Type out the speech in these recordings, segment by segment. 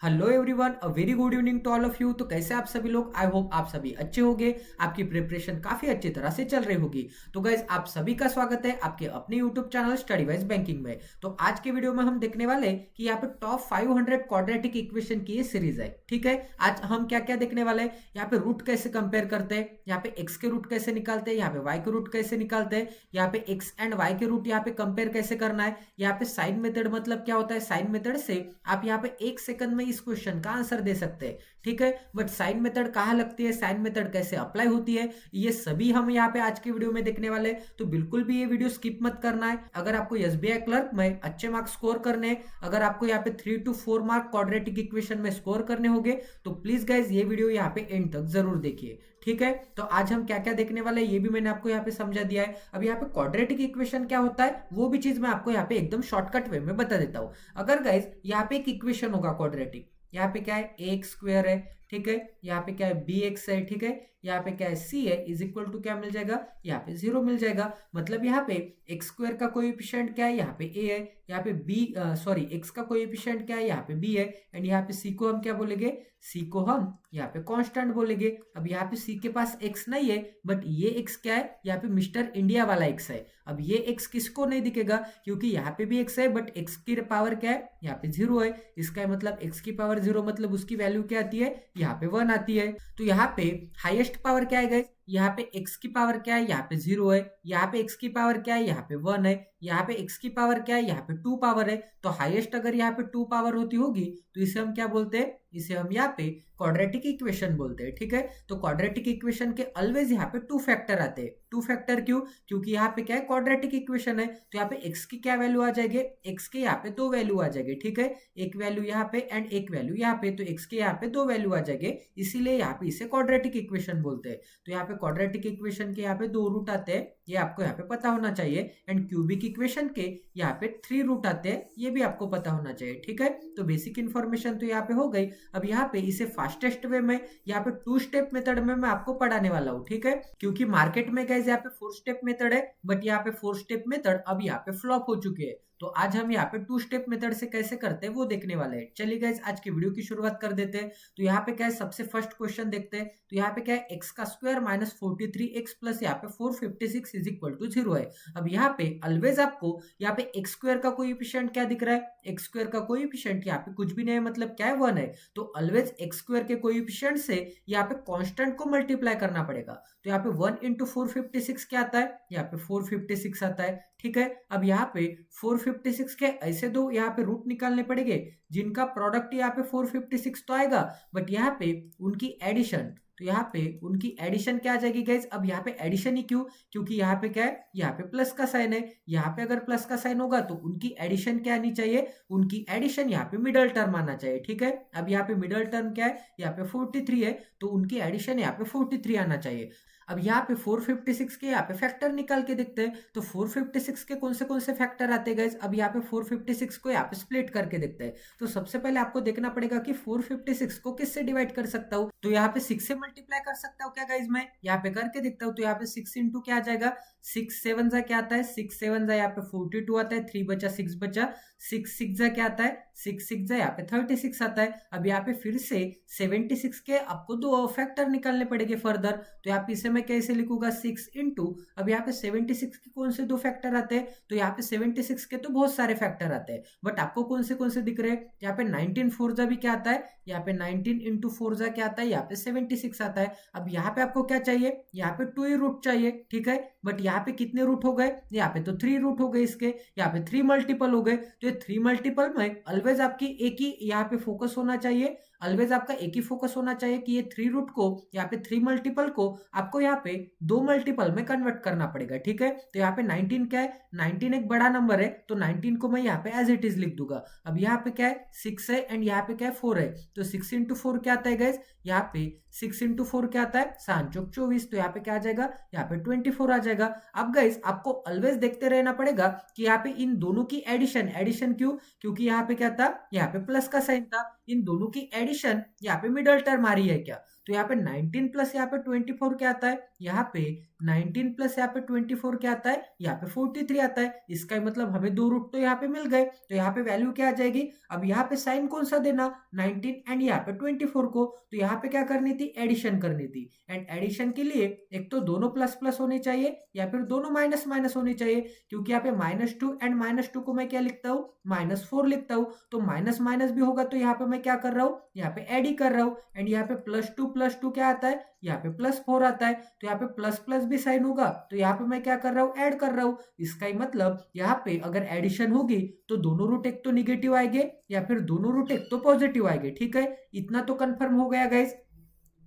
Hello everyone, a very good evening to all of you. तो कैसे आप सभी लोग? आई होप आप सभी अच्छे होंगे। आपकी प्रिपरेशन काफी अच्छी तरह से चल रही होगी। तो गाइज, आप सभी का स्वागत है आपके अपने YouTube channel study wise banking में। तो आज के वीडियो में हम देखने वाले कि यहाँ पे टॉप 500 क्वाड्रेटिक इक्वेशन की ये सीरीज है। ठीक है, आज हम क्या क्या देखने वाले हैं, यहाँ पे रूट कैसे कंपेयर करते हैं, यहाँ पे एक्स के रूट कैसे निकालते हैं, यहाँ पे वाई के रूट कैसे निकालते हैं, यहाँ पे एक्स एंड वाई के रूट यहाँ पे कंपेयर कैसे करना है, यहाँ पे साइन मेथड मतलब क्या होता है, साइन मेथड से आप यहाँ पे 1 सेकंड में इस क्वेश्चन का आंसर दे सकते हैं। ठीक है, बट साइन मेथड कहाँ लगती है, साइन मेथड कैसे अप्लाई होती है, ये सभी हम यहाँ पे आज के वीडियो में देखने वाले हैं। तो बिल्कुल भी ये वीडियो स्किप मत करना है। अगर आपको एसबीआई क्लर्क में अच्छे मार्क्स स्कोर करने हैं, अगर आपको यहाँ पे 3 to 4 मार्क क्वाड्रेटिक इक्वेशन में स्कोर करने होंगे, तो प्लीज गाइज ये वीडियो यहाँ पे एंड तक जरूर देखिए। ठीक है, तो आज हम क्या क्या देखने वाले हैं ये भी मैंने आपको यहाँ पे समझा दिया है। अब यहाँ पे क्वाड्रेटिक इक्वेशन क्या होता है वो भी चीज मैं आपको यहाँ पे एकदम शॉर्टकट वे में बता देता हूँ। अगर गाइज यहाँ पे एक इक्वेशन होगा क्वाड्रेटिक, यहाँ पे क्या है, ए स्क्वायर है। ठीक है, यहाँ पे क्या है, बी एक्स है। ठीक है, यहाँ पे क्या है, सी है, इज इक्वल टू क्या मिल जाएगा, यहाँ पे 0 मिल जाएगा। मतलब यहाँ पे एक्स स्क्वायर का कोएफिशिएंट क्या है, यहाँ पे ए है। यहाँ पे बी सॉरी एक्स का कोएफिशिएंट क्या है, यहाँ पे बी है। एंड यहाँ पे सी को हम क्या बोलेंगे, सी को हम यहाँ पे कांस्टेंट बोलेंगे। अब यहाँ पे सी के पास एक्स नहीं है, बट ये एक्स क्या है, यहाँ पे मिस्टर इंडिया वाला एक्स है। अब ये एक्स किसको नहीं दिखेगा, क्योंकि यहाँ पे भी एक्स है, बट एक्स की पावर क्या है, यहाँ पे 0 है। इसका मतलब एक्स की पावर 0 मतलब उसकी वैल्यू क्या आती है, यहाँ पे 1 आती है। तो यहाँ पे हाईएस्ट पावर क्या है गाइस, यहाँ पे x की पावर क्या है, यहाँ पे 0 है। यहाँ पे x की पावर क्या है, यहाँ पे 1 है। यहाँ पे x की पावर क्या है, यहाँ पे 2 पावर है। तो हाईएस्ट अगर यहाँ पे 2 पावर होती होगी तो इसे हम क्या बोलते हैं, इसे हम यहाँ पे क्वाड्रेटिक इक्वेशन बोलते हैं। ठीक है, तो क्वाड्रेटिक इक्वेशन के ऑलवेज यहाँ पे 2 फैक्टर आते हैं। 2 फैक्टर क्यों, क्योंकि यहाँ पे क्या है, क्वाड्रेटिक इक्वेशन है। तो यहाँ पे x की क्या वैल्यू आ जाएगी, x के यहाँ पे 2 वैल्यू आ जाएगी। ठीक है, एक वैल्यू यहाँ पे एंड एक वैल्यू यहाँ पे, तो x के यहाँ पे 2 वैल्यू आ जाएंगे, इसीलिए यहाँ पे इसे क्वाड्रेटिक इक्वेशन बोलते हैं। तो यहाँ पे क्वाड्रेटिक इक्वेशन के यहाँ पे 2 रूट आते हैं, ये आपको यहाँ पे पता होना चाहिए। एंड क्यूबिक इक्वेशन के यहाँ पे 3 रूट आते हैं, ये भी आपको पता होना चाहिए। ठीक है, तो बेसिक इन्फॉर्मेशन तो यहाँ पे हो गई। अब यहाँ पे इसे फास्टेस्ट वे में यहाँ पे 2 स्टेप मेथड में मैं आपको पढ़ाने वाला हूँ। ठीक है, क्योंकि मार्केट में गाइस यहाँ पे 4 स्टेप मेथड है, बट यहाँ पे 4 स्टेप मेथड अब यहाँ पे फ्लॉप हो चुके हैं। तो आज हम यहाँ पे 2 स्टेप मेथड से कैसे करते हैं वो देखने वाले हैं। चलिए गाइस, आज की वीडियो की शुरुआत कर देते हैं। तो यहाँ पे क्या है, सबसे फर्स्ट क्वेश्चन देखते हैं। तो यहाँ पे क्या है, एक्स का स्क्वायर माइनस 43x प्लस यहाँ पे 456 इज इक्वल टू 0 है। अब यहाँ पे ऑलवेज आपको यहाँ पे एक्स स्क्वायर का कोएफिशिएंट क्या दिख रहा है, एक्स स्क्वायर का कोएफिशिएंट यहाँ पे कुछ भी नहीं है, मतलब क्या है, 1 है। तो ऑलवेज एक्स स्क्वायर के कोएफिशिएंट से यहाँ पे कांस्टेंट को मल्टीप्लाई करना पड़ेगा। तो यहाँ पे 1 इंटू 456 क्या आता है, यहाँ पे 456 आता है। ठीक है, अब यहाँ पे 456 के ऐसे दो यहाँ पे रूट निकालने पड़ेंगे, जिनका प्रोडक्ट यहाँ पे 456 तो आएगा, बट यहाँ पे उनकी एडिशन, तो यहाँ पे उनकी एडिशन क्या आ जाएगी गाइज। अब यहाँ पे एडिशन ही क्यों, क्योंकि यहाँ पे क्या है, यहाँ पे प्लस का साइन है। यहाँ पे अगर प्लस का साइन होगा तो उनकी एडिशन क्या आनी चाहिए, उनकी एडिशन यहाँ पे मिडल टर्म आना चाहिए। ठीक है, अब यहाँ पे मिडल टर्म क्या है, यहाँ पे 43 है, तो उनकी एडिशन यहाँ पे 43 आना चाहिए। अब यहाँ पे 456 के यहाँ पे फैक्टर निकाल के देखते हैं। तो 456 के कौन से फैक्टर आते हैं गाइस। अब यहाँ पे 456 को यहाँ पे स्प्लिट करके देखते हैं। तो सबसे पहले आपको देखना पड़ेगा कि 456 को किससे डिवाइड कर सकता हूँ। तो यहाँ पे 6 से मल्टीप्लाई कर सकता हूँ क्या गाइस, मैं यहाँ पे करके देखता हूँ। तो यहाँ पे 6 इंटू क्या आ जाएगा, 6 7 जा क्या आता है, 6 7 जा यहाँ पे 42 आता है, 3 बचा 6 बचा, 6 6 जा क्या आता है, 6 6 जा यहाँ पे 36 आता है। अब यहाँ पे फिर से 76 के आपको 2 फैक्टर निकालने पड़ेंगे फर्दर। तो यहाँ पे इसे मैं कैसे लिखूंगा, 6 इंटू, अब यहाँ पे 76 के कौन से 2 फैक्टर आते हैं, तो यहाँ पे 76 के तो बहुत सारे फैक्टर आते हैं, बट आपको कौन से दिख रहे हैं। यहाँ पे 19 4 जा भी क्या आता है, यहाँ पे 19 इंटू 4 जा क्या आता है, यहाँ पे 76 आता है। अब यहाँ पे आपको क्या चाहिए, यहाँ पे 2 ही रूट चाहिए। ठीक है, बट यहाँ पे कितने रूट हो गए, यहाँ पे तो 3 रूट हो गए इसके, यहाँ पे 3 मल्टीपल हो गए। तो ये 3 मल्टीपल में ऑलवेज आपकी एक ही यहाँ पे फोकस होना चाहिए, ऑलवेज आपका एक ही फोकस होना चाहिए कि ये 3 रूट को, यहाँ पे 3 मल्टीपल को आपको यहाँ पे 2 मल्टीपल में कन्वर्ट करना पड़ेगा। ठीक है, तो यहाँ पे 19 क्या है, 19 एक बड़ा नंबर है, तो 19 को मैं यहाँ पे एज इट इज लिख दूंगा। अब यहाँ पे क्या है, 6 है एंड यहाँ पे क्या है, 4 है। तो 6 इंटू 4 क्या आता है गाइज, यहाँ पे 6 इंटू 4 क्या आता है, 7 चौक 24, तो यहाँ पे क्या आ जाएगा, यहाँ पे 24 आ जाएगा। अब गाइज आपको ऑलवेज देखते रहना पड़ेगा कि यहाँ पे इन दोनों की एडिशन, एडिशन क्यों, क्योंकि यहाँ पे क्या था, यहाँ पे प्लस का साइन था, इन दोनों की एडिशन यहाँ पे मिडल टर्म आ रही है क्या? तो यहाँ पे 19 प्लस यहाँ पे 24 क्या आता है? यहाँ पे 19 प्लस यहाँ पे 24 क्या आता है? यहाँ पे 43 आता है। इसका मतलब हमें दो रूट तो यहाँ पे मिल गए, तो यहाँ पे वैल्यू क्या आ जाएगी? अब यहाँ पे साइन कौन सा देना? 19 एंड यहाँ पे 24 को, तो यहाँ पे क्या करनी थी? एडिशन करनी थी। एंड एडिशन के लिए एक तो दोनों प्लस प्लस होने चाहिए या फिर दोनों माइनस माइनस होने चाहिए, क्योंकि यहाँ पे -2 एंड -2 को मैं क्या लिखता हूँ? -4 लिखता हूँ। तो माइनस माइनस भी होगा तो यहाँ पे मैं क्या कर रहा हूँ? यहाँ पे ऐड ही कर रहा हूँ। एंड यहाँ पे प्लस टू क्या आता है? यहाँ पे +4 आता है। तो यहाँ पे प्लस प्लस भी साइन होगा, तो यहाँ पे मैं क्या कर रहा हूँ? ऐड कर रहा हूँ। इसका ही मतलब यहाँ पे अगर एडिशन होगी तो दोनों रूट एक तो निगेटिव आएंगे या फिर दोनों रूट एक तो पॉजिटिव आएंगे। ठीक है, इतना तो कंफर्म हो गया गाइस।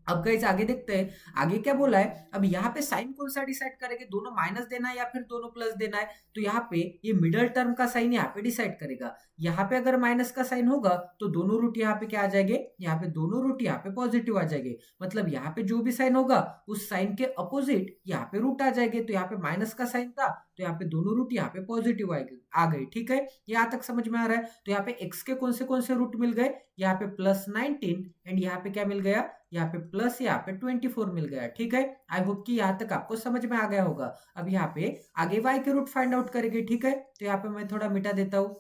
अब गाइस आगे देखते हैं, आगे क्या बोला है। अब यहाँ पे साइन कौन सा डिसाइड करेंगे? दोनों माइनस देना है या फिर दोनों प्लस देना है? तो यहाँ पे ये मिडल टर्म का साइन यहाँ पे डिसाइड करेगा। यहाँ पे अगर माइनस का साइन होगा तो दोनों रूट यहाँ पे क्या आ जाएंगे? यहाँ पे दोनों रूट यहाँ पे पॉजिटिव आ जाएंगे। मतलब यहाँ पे जो भी साइन होगा उस साइन के अपोजिट यहाँ पे रूट आ जाएंगे। तो यहाँ पे माइनस का साइन था तो यहाँ पे दोनों रूट यहाँ पे पॉजिटिव आ गए। ठीक है, यहाँ तक समझ में आ रहा है। तो यहाँ पे एक्स के कौन से रूट मिल गए? यहाँ पे +19 एंड यहाँ पे क्या मिल गया? यहाँ पे प्लस यहाँ पे 24 मिल गया। ठीक है, आई होप कि यहाँ तक आपको समझ में आ गया होगा। अब यहाँ पे आगे y के रूट फाइंड आउट करेंगे। ठीक है, तो यहाँ पे मैं थोड़ा मिटा देता हूँ।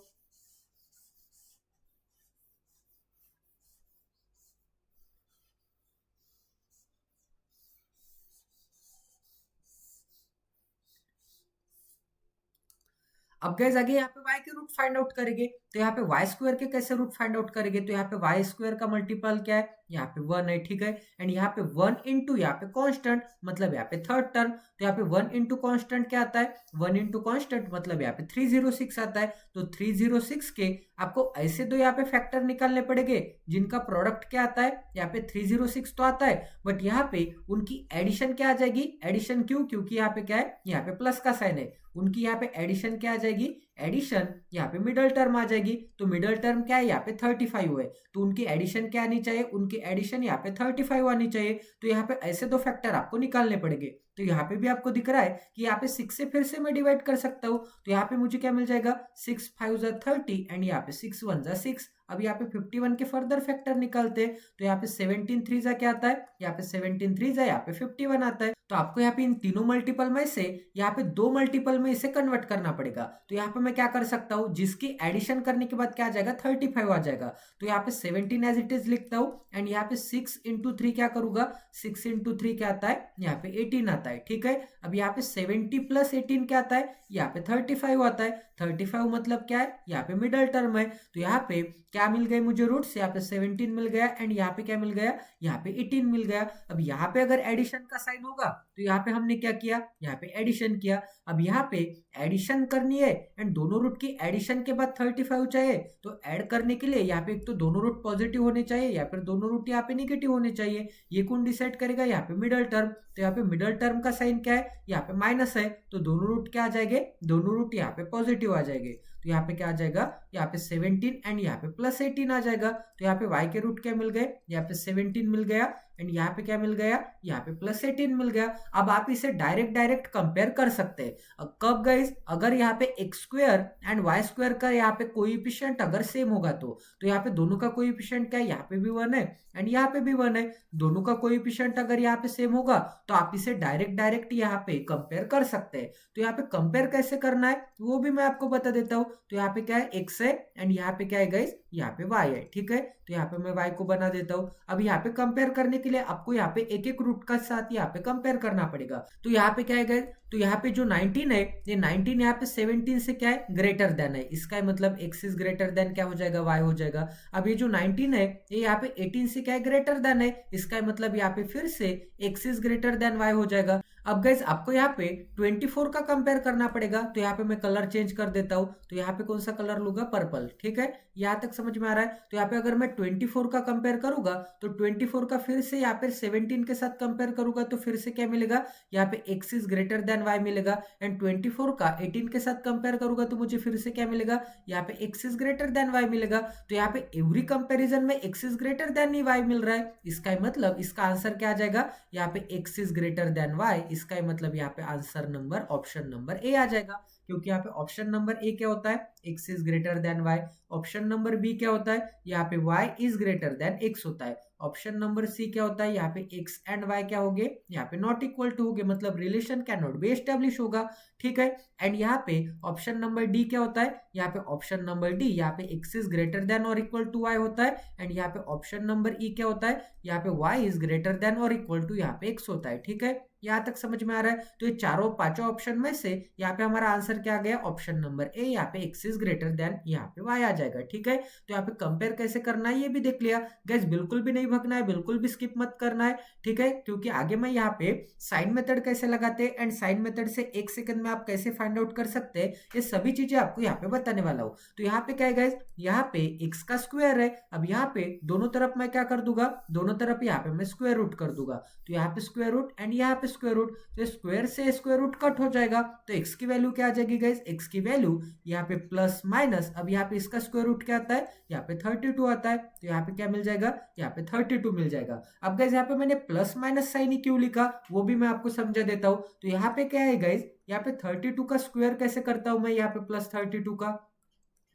अब गैस आगे यहाँ पे y के रूट फाइंड आउट करेंगे, तो यहाँ पे वाई स्क्वायर के कैसे रूट फाइंड आउट करेंगे? तो यहाँ पे वाई स्क्वायर का मल्टीपल क्या है? यहाँ पे 1 है। ठीक है, एंड यहाँ पे 1 इंटू यहाँ पे कांस्टेंट मतलब यहाँ पे थर्ड टर्म। तो यहाँ पे 1 इंटू कांस्टेंट क्या आता है? 1 इंटू कांस्टेंट मतलब यहाँ पे 306 आता है। तो 306 के आपको ऐसे दो यहाँ पे फैक्टर निकालने पड़ेंगे जिनका प्रोडक्ट क्या आता है? यहाँ पे 306 तो आता है, बट यहाँ पे उनकी एडिशन क्या आ जाएगी? एडिशन क्यों? क्योंकि यहाँ पे क्या है? यहाँ पे प्लस का साइन है। उनकी यहाँ पे एडिशन क्या आ जाएगी? एडिशन यहाँ पे मिडल टर्म आ जाएगी। तो मिडल टर्म क्या है? यहाँ पे 35 है, तो उनकी एडिशन क्या आनी चाहिए? उनकी एडिशन यहाँ पे 35 आनी चाहिए। तो यहाँ पे ऐसे दो फैक्टर आपको निकालने पड़ेंगे। तो यहाँ पे भी आपको दिख रहा है कि यहाँ पे 6 से फिर से मैं डिवाइड कर सकता हूँ। तो यहाँ पे मुझे क्या मिल जाएगा? 6 5 30 एंड यहाँ पे 6 1 6। अब यहाँ पे 51 के फर्दर फैक्टर निकालते हैं, तो यहाँ पे 17 3 क्या आता है? यहाँ पे 17 3 यहाँ पे 51 आता है। तो आपको यहाँ पे इन तीनों मल्टीपल में से यहाँ पे दो मल्टीपल में इसे कन्वर्ट करना पड़ेगा। तो यहाँ पे मैं क्या कर सकता हूँ? जिसकी एडिशन करने के बाद क्या आ जाएगा? 35 आ जाएगा। तो यहाँ पे 17 एज इट इज लिखता हूँ एंड यहाँ पे 6 इंटू 3 क्या करूंगा? 6 इंटू 3 क्या आता है? यहाँ पे 18 आता है। ठीक है, अब यहाँ पे 70 प्लस 18 क्या आता है? यहाँ पे 35 आता है। 35 मतलब क्या है? यहाँ पे मिडल टर्म है। तो यहाँ पे क्या मिल गए मुझे रूट्स? यहाँ पे 17 मिल गया एंड यहाँ पे क्या मिल गया? यहाँ पे 18 मिल गया। अब यहाँ पे अगर एडिशन का साइन होगा तो यहाँ पे हमने क्या किया? यहाँ पे एडिशन किया। अब यहाँ पे एडिशन करनी है एंड दोनों रूट की एडिशन के बाद 35 चाहिए, तो ऐड करने के लिए यहाँ पे एक तो दोनों रूट पॉजिटिव होने चाहिए या फिर दोनों रूट यहाँ पे नेगेटिव होने चाहिए। ये कौन डिसाइड करेगा? यहाँ पे मिडल टर्म। तो यहाँ पे मिडल टर्म का साइन क्या है? यहाँ पे माइनस है, तो दोनों रूट क्या आ जाएंगे? दोनों रूट यहाँ पे पॉजिटिव आ जाएंगे। तो यहाँ पे क्या आ जाएगा? यहाँ पे 17 एंड यहाँ पे +18 आ जाएगा। तो यहाँ पे y के रूट क्या मिल गए? यहाँ पे 17 मिल गया एंड यहाँ पे क्या मिल गया? यहाँ पे +18 मिल गया। अब आप इसे डायरेक्ट कंपेयर कर सकते हैं। कब गाइस? अगर यहाँ पे x square and Y square का यहाँ पे कोएफिशिएंट अगर सेम होगा तो यहाँ पे दोनों का कोएफिशिएंट क्या है? यहाँ पे भी 1 है एंड यहाँ पे भी 1 है। दोनों का कोएफिशिएंट अगर यहाँ पे सेम होगा तो आप इसे डायरेक्ट यहाँ पे कंपेयर कर सकते हैं। तो यहाँ पे कंपेयर कैसे करना है वो भी मैं आपको बता देता हूँ। तो यहाँ पे क्या है? x है एंड यहाँ पे क्या है गाइस? यहाँ पे y है। ठीक है, तो यहाँ पे मैं y को बना देता हूँ। अब यहाँ पे कंपेयर करने के लिए आपको यहाँ पे एक एक रूट का साथ यहाँ पे कंपेयर करना पड़ेगा। तो यहाँ पे क्या है गाइस? तो यहाँ पे जो 19 है, ये 19 यहाँ पे 17 से क्या है? ग्रेटर देन है। इसका मतलब x इज ग्रेटर देन क्या हो जाएगा? y हो जाएगा। अब ये जो 19 है ये यहाँ पे 18 से क्या है? ग्रेटर देन है। इसका मतलब यहाँ पे फिर से x is greater than y हो जाएगा। अब गाइस आपको यहाँ पे 24 का कंपेयर करना पड़ेगा। तो यहाँ पे मैं कलर चेंज कर देता हूँ। तो यहाँ पे कौन सा कलर लूंगा? पर्पल। ठीक है, यहाँ तक समझ में आ रहा है। तो यहाँ पे अगर मैं 24 का कंपेयर करूंगा तो 24 का फिर से यहाँ पे 17 के साथ कंपेयर करूंगा तो फिर से क्या मिलेगा? यहाँ पे x is greater than y मिलेगा एंड 24 का 18 के साथ कंपेयर करूंगा तो मुझे फिर से क्या मिलेगा? यहाँ पे x is greater than y मिलेगा। तो यहाँ पे एवरी कंपेरिजन में x इज ग्रेटर देन ही y मिल रहा है। इसका मतलब इसका आंसर क्या आ जाएगा? यहाँ पे x is greater than y। इसका मतलब यहाँ पे answer number option number A आ जाएगा। क्योंकि यहाँ पे ऑप्शन नंबर ए क्या होता है, x is greater than y। Option number B क्या होता है, यहाँ पे y is greater than x होता है। ऑप्शन नंबर सी क्या होता है, यहाँ पे x एंड y क्या हो गए, यहाँ पे नॉट इक्वल टू हो गए, मतलब relation can not be establish होगा, ठीक है। एंड यहाँ पे ऑप्शन नंबर डी क्या होता है, यहाँ पे ऑप्शन नंबर डी यहाँ पे x इज ग्रेटर देन और इक्वल टू y होता है। एंड यहाँ पे ऑप्शन नंबर ई क्या होता है, यहाँ पे y इज ग्रेटर देन और इक्वल टू यहाँ पे x होता है, ठीक है। यहाँ तक समझ में आ रहा है। तो ये चारों पांचों ऑप्शन में से यहाँ पे हमारा आंसर क्या आ गया, ऑप्शन नंबर ए, यहाँ पे x इज ग्रेटर देन यहाँ पे y आ जाएगा, ठीक है। तो यहाँ पे कंपेयर कैसे करना है ये भी देख लिया। गैस बिल्कुल भी नहीं भगना है, बिल्कुल भी स्किप मत करना है, ठीक है, क्योंकि आगे मैं यहाँ पे साइन मेथड कैसे लगाते हैं एंड साइन मेथड से 1 सेकंड में आप कैसे फाइंड आउट कर सकते हैं, ये सभी चीजें आपको यहाँ पे बताने वाला हूँ। तो यहाँ पे क्या है गाइस, यहाँ पे x का स्क्वायर है। अब यहाँ पे दोनों तरफ मैं क्या कर दूंगा, दोनों तरफ यहाँ पे मैं स्क्वायर रूट कर दूंगा। तो यहाँ पे स्क्वायर रूट एंड यहाँ पे स्क्वायर रूट, तो स्क्वायर से स्क्वायर रूट कट हो जाएगा। तो x की वैल्यू क्या आ जाएगी गाइस, x की वैल्यू यहाँ पे प्लस माइनस, अब यहाँ पे इसका स्क्वायर रूट क्या आता है, यहाँ पे 32 आता है। तो यहाँ पे क्या मिल जाएगा, यहाँ पे 32 मिल जाएगा। अब गाइस यहाँ पे मैंने प्लस माइनस साइन ही क्यों लिखा वो भी मैं आपको समझा देता हूँ। तो यहाँ पे क्या है गाइस, यहाँ पे 32 का स्क्वायर कैसे करता हूं मैं, यहाँ पे प्लस 32 का,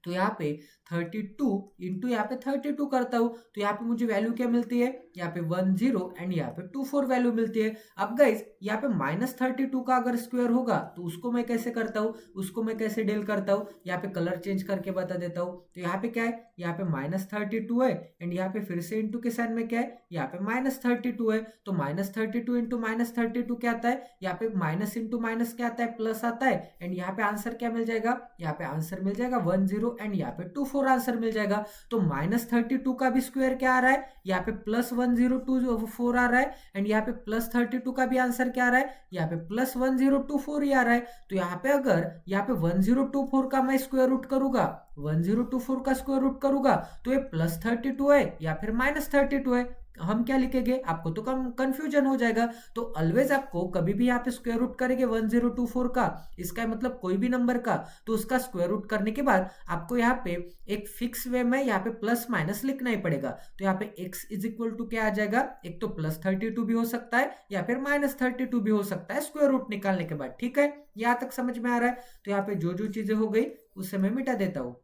तो यहाँ पे 32 इंटू यहाँ पे 32 करता हूँ। तो यहाँ पे मुझे वैल्यू क्या मिलती है, यहाँ पे 10 एंड यहाँ पे 24 वैल्यू मिलती है। अब गाइस यहाँ पे -32 का अगर स्क्वायर होगा तो उसको मैं कैसे करता हूँ, उसको मैं कैसे डील करता हूँ, यहाँ पे कलर चेंज करके बता देता हूँ। तो यहाँ पे क्या है, यहाँ पे -32 है एंड यहाँ पे फिर से इंटू के साइन में क्या है, यहाँ पे -32 है। तो -32 इंटू -32 क्या आता है, यहाँ पे माइनस इंटू माइनस क्या आता है, प्लस आता है। एंड यहाँ पे आंसर क्या मिल जाएगा, यहाँ पे आंसर मिल जाएगा 10 एंड यहाँ पे 24 आंसर मिल जाएगा। तो -32 का भी स्क्वायर क्या आ रहा है, यहाँ पे +1024 आ रहा है एंड यहाँ पे +32 का भी आंसर क्या आ रहा है, यहाँ पे +1024 ही आ रहा है। तो यहाँ पे अगर यहाँ पे 1024 का मैं स्क्वायर रूट करूंगा, 1024 का स्क्वायर रूट करूंगा तो ये +32 है या फिर -32 है, हम क्या लिखेंगे, आपको तो कम कंफ्यूजन हो जाएगा। तो ऑलवेज आपको कभी भी यहाँ पे स्क्वायर रूट करेंगे 1024 का, इसका मतलब कोई भी नंबर का, तो उसका स्क्वायर रूट करने के बाद आपको यहाँ पे एक फिक्स वे में यहाँ पे प्लस माइनस लिखना ही पड़ेगा। तो यहाँ पे x इज इक्वल टू क्या आ जाएगा, एक तो +32 भी हो सकता है या फिर -32 भी हो सकता है स्क्वायर रूट निकालने के बाद, ठीक है। यहाँ तक समझ में आ रहा है। तो यहाँ पे जो जो चीजें हो गई उसे मैं मिटा देता हूँ।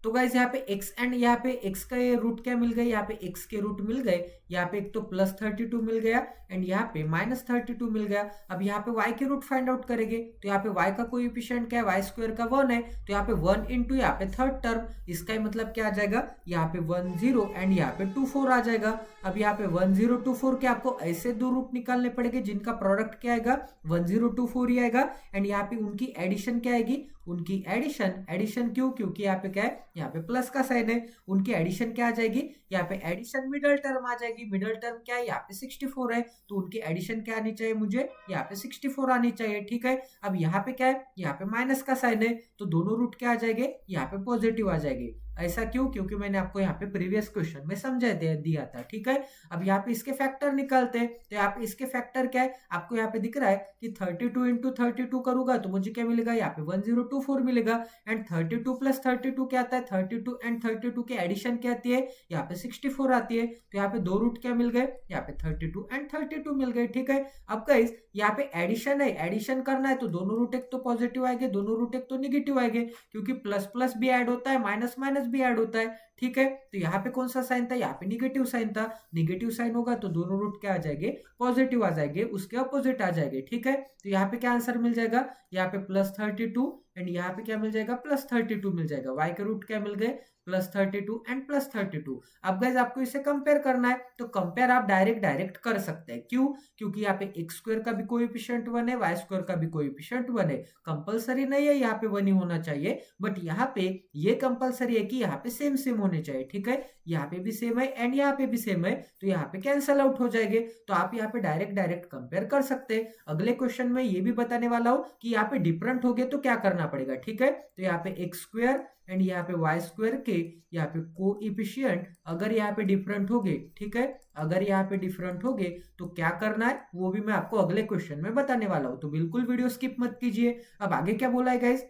तो गाइस यहाँ पे x एंड यहाँ पे x का ये रूट क्या मिल गए, यहाँ पे x के रूट मिल गए, यहाँ पे एक तो +32 मिल गया एंड यहाँ पे -32 मिल गया। अब यहाँ पे y के रूट फाइंड आउट करेंगे। तो यहाँ पे y का कोएफिशिएंट क्या है, y स्क्वायर का 1 है। तो यहाँ पे 1 इंटू यहाँ पे थर्ड टर्म, इसका मतलब क्या आ जाएगा, यहाँ पे 10 एंड यहाँ पे 24 आ जाएगा। अब यहाँ पे 1024 के आपको ऐसे दो रूट निकालने पड़ेंगे जिनका प्रोडक्ट क्या आएगा, 1024 ही आएगा। एंड यहाँ पे उनकी एडिशन क्या आएगी, उनकी एडिशन क्यों, क्योंकि यहाँ पे क्या है, यहाँ पे प्लस का साइन है, उनकी एडिशन क्या आ जाएगी, यहाँ पे एडिशन मिडल टर्म आ जाएगी। मिडल टर्म क्या है, यहाँ पे 64 है, तो उनकी एडिशन क्या आनी चाहिए मुझे, यहाँ पे 64 आनी चाहिए, ठीक है। अब यहाँ पे क्या है, यहाँ पे माइनस का साइन है, तो दोनों रूट क्या आ जाएंगे, यहाँ पे पॉजिटिव आ जाएंगे। ऐसा क्यों, क्योंकि मैंने आपको यहाँ पे प्रीवियस क्वेश्चन में समझा दिया था, ठीक है। अब यहाँ पे इसके फैक्टर निकालते हैं। तो यहाँ पे इसके फैक्टर क्या है, आपको यहाँ पे दिख रहा है कि 32 इंटू 32 करूंगा तो मुझे क्या मिलेगा, यहाँ पे 1024 मिलेगा। एंड 32 प्लस 32 क्या आता है, 32 एंड 32 की एडिशन क्या आती है, यहाँ पे 64 आती है। तो यहाँ पे दो रूट क्या मिल गए, यहाँ पे 32 एंड 32 मिल गए, ठीक है। अब गाइस यहाँ पे एडिशन है, एडिशन करना है तो दोनों रूट एक तो पॉजिटिव आएंगे, दोनों रूट एक तो निगेटिव आएंगे, क्योंकि प्लस प्लस भी ऐड होता है, माइनस माइनस भी ऐड होता है, ठीक है। तो यहाँ पे कौन सा साइन था, यहाँ पे निगेटिव साइन था। निगेटिव साइन होगा तो दोनों रूट क्या आ जाएंगे, पॉजिटिव आ जाएंगे, उसके अपोजिट आ जाएंगे, ठीक है। तो यहाँ पे क्या आंसर मिल जाएगा, यहाँ पे +32 एंड यहाँ पे क्या मिल जाएगा, +32 मिल जाएगा। y के रूट क्या मिल गए, +32 एंड +32। अब गाइस आपको इसे कंपेयर करना है, तो कंपेयर आप डायरेक्ट कर सकते हैं। क्यों, क्योंकि यहाँ पे x स्क्वायर का भी कोएफिशिएंट 1 है, y स्क्वायर का भी कोएफिशिएंट 1 है। कंपलसरी नहीं है यहाँ पे 1 ही होना चाहिए, बट यहाँ पे ये कंपलसरी है कि यहाँ पे सेम सेम होने चाहिए, ठीक है। यहाँ पे भी सेम है एंड यहाँ पे भी सेम है, तो यहाँ पे कैंसल आउट हो जाएंगे। तो आप यहाँ पे डायरेक्ट कंपेयर कर सकते हैं। अगले क्वेश्चन में ये भी बताने वाला हूँ कि यहाँ पे डिफरेंट हो गए तो क्या करना पड़ेगा, ठीक है। तो यहाँ पे x स्क्वायर एंड यहाँ पे y स्क्वायर के यहाँ पे कोएफिशिएंट अगर यहाँ पे डिफरेंट हो गए, ठीक है, अगर यहाँ पे डिफरेंट हो गए तो क्या करना है वो भी मैं आपको अगले क्वेश्चन में बताने वाला हूँ। तो बिल्कुल वीडियो स्किप मत कीजिए। अब आगे क्या बोला है गाइस,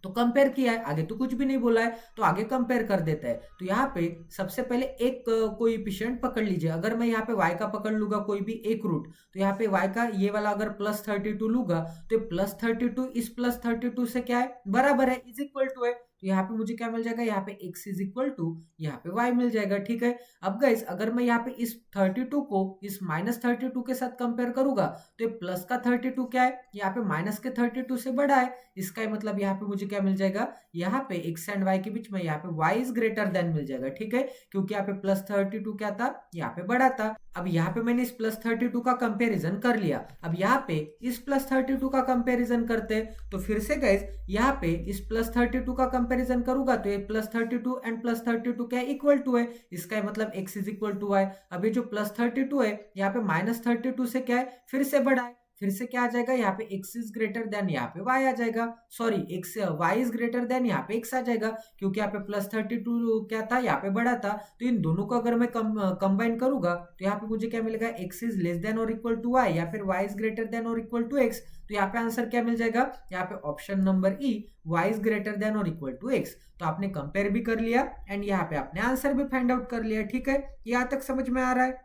तो कंपेयर किया है, आगे तो कुछ भी नहीं बोला है, तो आगे कंपेयर कर देता है। तो यहाँ पे सबसे पहले एक कोएफिशिएंट पकड़ लीजिए। अगर मैं यहाँ पे y का पकड़ लूंगा कोई भी एक रूट, तो यहाँ पे y का ये वाला अगर +32 लूंगा, तो +32 इस +32 से क्या है, बराबर है, इज इक्वल टू है। तो यहाँ पे मुझे क्या मिल जाएगा, यहाँ पे x इज इक्वल टू यहाँ पे y मिल जाएगा। ठीक है, अब गाइस अगर मैं यहाँ पे इस 32 को इस -32 के साथ कंपेयर करूंगा, तो ये प्लस का 32 क्या है, यहाँ पे माइनस के 32 से बड़ा है। इसका ही मतलब यहाँ पे मुझे क्या मिल जाएगा, यहाँ पे x एंड y के बीच में यहाँ पे y इज ग्रेटर देन मिल जाएगा। ठीक है, क्योंकि यहाँ पे +32 क्या था, यहाँ पे बड़ा था। अब यहाँ पे मैंने इस +32 का कंपैरिजन कर लिया। अब यहाँ पे इस +32 का कंपैरिजन करते हैं, तो फिर से गाइस यहाँ पे इस +32 का कंपैरिजन करूंगा, तो ये +32 एंड +32 क्या इक्वल टू है। इसका मतलब x is equal to y। अभी जो +32 है यहाँ पे -32 से क्या है, फिर से बड़ा है। फिर से क्या आ जाएगा, यहाँ पे x इज ग्रेटर देन यहाँ पे y आ जाएगा, sorry x y is greater then यहाँ पे x आ जाएगा, क्योंकि यहाँ पे +32 क्या था, यहाँ पे बड़ा था। तो इन दोनों को अगर मैं कंबाइन करूंगा, तो यहाँ पे मुझे क्या मिलेगा, x इज लेस देन और इक्वल टू y, या फिर y इज ग्रेटर देन और इक्वल टू x। तो यहाँ पे आंसर क्या मिल जाएगा, यहाँ पे option number E, y is greater than और इक्वल टू x। तो आपने कंपेयर भी कर लिया एंड यहाँ पे आपने आंसर भी फाइंड आउट कर लिया। ठीक है, यहाँ तक समझ में आ रहा है।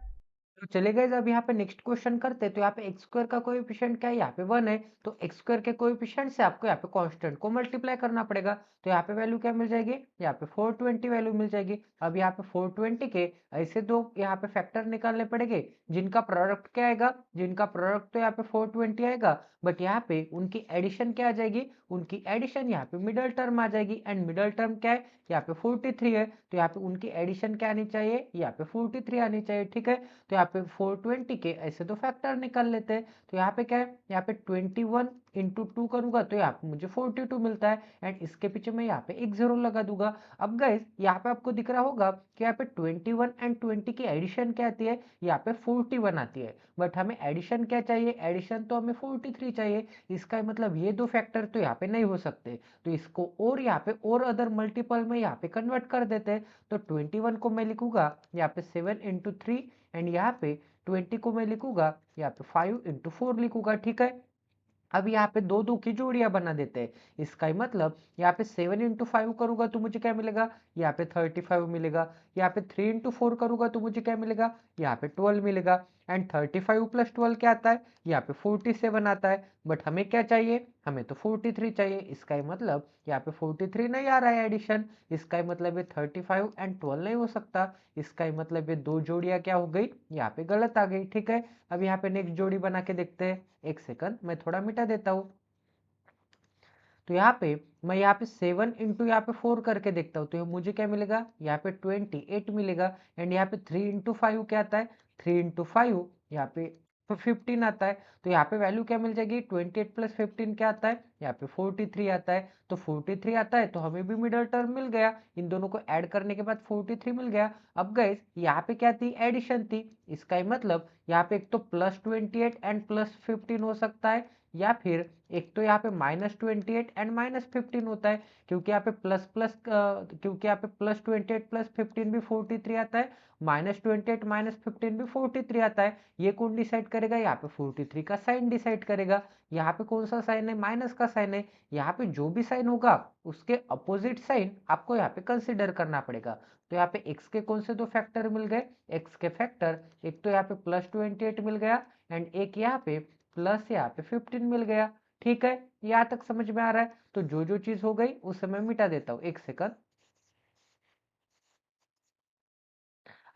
तो चले गए, अब यहाँ पे नेक्स्ट क्वेश्चन करते हैं। तो यहाँ पे एक्स स्क्वायर का कोएफिशिएंट क्या है, यहाँ पे 1 है। तो एक्स स्क्वायर के कोएफिशिएंट से आपको यहाँ पे कांस्टेंट को मल्टीप्लाई करना पड़ेगा। तो यहाँ पे वैल्यू क्या मिल जाएगी, यहाँ पे 420 वैल्यू मिल जाएगी। अब यहाँ पे 420 के ऐसे दो यहाँ पे फैक्टर निकालने पड़ेंगे, जिनका प्रोडक्ट क्या आएगा, जिनका प्रोडक्ट तो यहाँ पे 420 आएगा, बट यहाँ पे उनकी एडिशन क्या आ जाएगी, उनकी एडिशन यहाँ पे मिडल टर्म आ जाएगी। एंड मिडल टर्म क्या है, यहाँ पे 43 है, तो यहाँ पे उनकी एडिशन क्या आनी चाहिए, यहाँ पे 43 आनी चाहिए। ठीक है, तो यहाँ पे 420 के ऐसे दो फैक्टर निकाल लेते हैं। तो यहाँ पे क्या है, यहाँ पे 21 इंटू 2 करूंगा, तो यहाँ पे मुझे 42 मिलता है। एंड इसके पीछे मैं यहाँ पे एक जीरो लगा दूंगा। अब गाइस यहाँ पे आपको दिख रहा होगा कि यहाँ पे 21 एंड 20 की एडिशन क्या आती है, यहाँ पे 41 आती है, बट हमें एडिशन क्या चाहिए, एडिशन तो हमें 43 चाहिए। इसका मतलब ये दो फैक्टर तो यहाँ पे नहीं हो सकते, तो इसको और यहाँ पे और अदर मल्टीपल में यहाँ पे कन्वर्ट कर देते हैं। तो 21 को मैं लिखूंगा यहाँ पे 7 इंटू 3, एंड यहाँ पे 20 को मैं लिखूंगा यहाँ पे 5 इंटू 4 लिखूंगा। ठीक है, अब यहाँ पे दो दो की जोड़ियां बना देते हैं। इसका ही मतलब यहाँ पे 7 इंटू 5 करूंगा तो मुझे क्या मिलेगा, यहाँ पे 35 मिलेगा। यहाँ पे 3 इंटू 4 करूंगा तो मुझे क्या मिलेगा, यहाँ पे 12 मिलेगा। एंड 35 प्लस 12 क्या आता है, यहाँ पे 47 आता है। बट हमें क्या चाहिए, हमें तो 43 चाहिए। इसका ही मतलब यहाँ पे 43 नहीं आ रहा है एडिशन। इसका ही मतलब ये 35 एंड 12 नहीं हो सकता। इसका ही मतलब ये दो जोड़ियां क्या हो गई, यहाँ पे गलत आ गई। ठीक है, अब यहाँ पे नेक्स्ट जोड़ी बना के देखते हैं। एक सेकंड, मैं थोड़ा मिटा देता हूँ। तो यहाँ पे मैं यहाँ पे 7 इंटू यहाँ पे 4 करके देखता हूँ, तो मुझे क्या मिलेगा, यहाँ पे 28 मिलेगा। एंड यहाँ पे 3 इंटू 5 क्या आता है, 3 इंटू 5 यहाँ पे 15 आता है। तो यहाँ पे वैल्यू क्या मिल जाएगी, 28 प्लस 15 क्या आता है, यहाँ पे 43 आता है। तो 43 आता है तो हमें भी मिडल टर्म मिल गया, इन दोनों को ऐड करने के बाद 43 मिल गया। अब गाइस यहाँ पे क्या थी, एडिशन थी। इसका ही मतलब यहाँ पे एक तो +28 एंड +15 हो सकता है, या फिर एक तो यहाँ पे -28 एंड -15 होता है, क्योंकि यहाँ पे क्योंकि यहाँ पे +28 प्लस 15 भी 43 आता है, -28 -15 भी 43 आता है। ये कौन डिसाइड करेगा, यहाँ पे 43 का साइन डिसाइड करेगा। यहाँ पे कौन सा साइन है, माइनस का साइन है। यहाँ पे जो भी साइन होगा उसके अपोजिट साइन आपको यहाँ पे कंसिडर करना पड़ेगा। तो यहाँ पे x के कौन से दो फैक्टर मिल गए, x के फैक्टर एक तो यहाँ पे +28 मिल गया, एंड एक यहाँ पे प्लस यहाँ पे 15 मिल गया। ठीक है, यहाँ तक समझ में आ रहा है। तो जो जो चीज हो गई उसे मैं मिटा देता हूँ, एक सेकंड।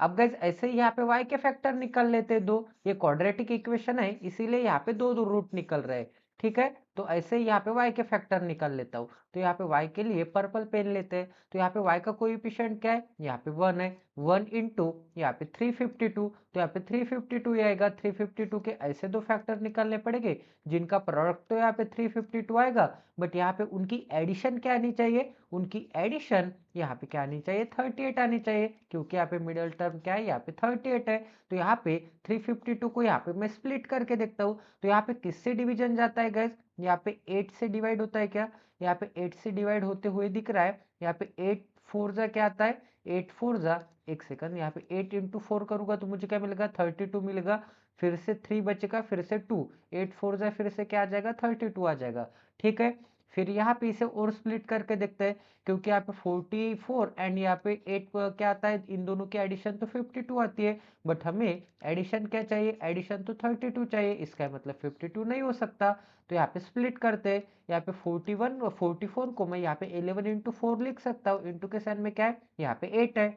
अब गाइज ऐसे ही यहाँ पे y के फैक्टर निकल लेते हैं दो। ये क्वाड्रेटिक इक्वेशन है, इसीलिए यहाँ पे दो दो रूट निकल रहे हैं। ठीक है, तो ऐसे ही यहाँ पे y के फैक्टर निकल लेता हूँ। तो यहाँ पे y के लिए पर्पल पेन लेते हैं। तो यहाँ पे y का कोएफिशिएंट क्या है, यहाँ पे 1 है। 1 इंटू यहाँ पे 352, तो यहाँ पे 352 ही आएगा। 352 के ऐसे दो फैक्टर निकालने पड़ेंगे, जिनका प्रोडक्ट तो यहाँ पे 352 आएगा, बट यहाँ पे उनकी एडिशन क्या आनी चाहिए, उनकी एडिशन यहाँ पे क्या आनी चाहिए, 38 आनी चाहिए, क्योंकि यहाँ पे मिडल टर्म क्या है, यहाँ पे 38 है। तो यहाँ पे 352 को यहाँ पे मैं स्प्लिट करके देखता हूँ। तो यहाँ पे किससे डिवीजन जाता है गैस, यहाँ पे 8 से डिवाइड होता है क्या, यहाँ पे 8 से डिवाइड होते हुए दिख रहा है। यहाँ पे 8 4 जा क्या आता है, 8 4 जा, एक सेकंड, यहाँ पे 8 इंटू 4 करूंगा तो मुझे क्या मिलेगा, 32 मिलेगा। फिर से 3 बचेगा, फिर से 2, 8 4 जा फिर से क्या आ जाएगा, 32 आ जाएगा। ठीक है, फिर यहाँ पे इसे और स्प्लिट करके देखते हैं, क्योंकि यहाँ पे 44 एंड यहाँ पे 8 क्या आता है, इन दोनों की एडिशन तो 52 आती है, बट हमें एडिशन क्या चाहिए, एडिशन तो 32 चाहिए, इसका मतलब 52 नहीं हो सकता। तो यहाँ पे स्प्लिट करते हैं, यहाँ पे 41 और 44 को मैं यहाँ पे 11 इंटू 4 लिख सकता हूँ, इंटू के साइन में क्या है, यहाँ पे 8 है।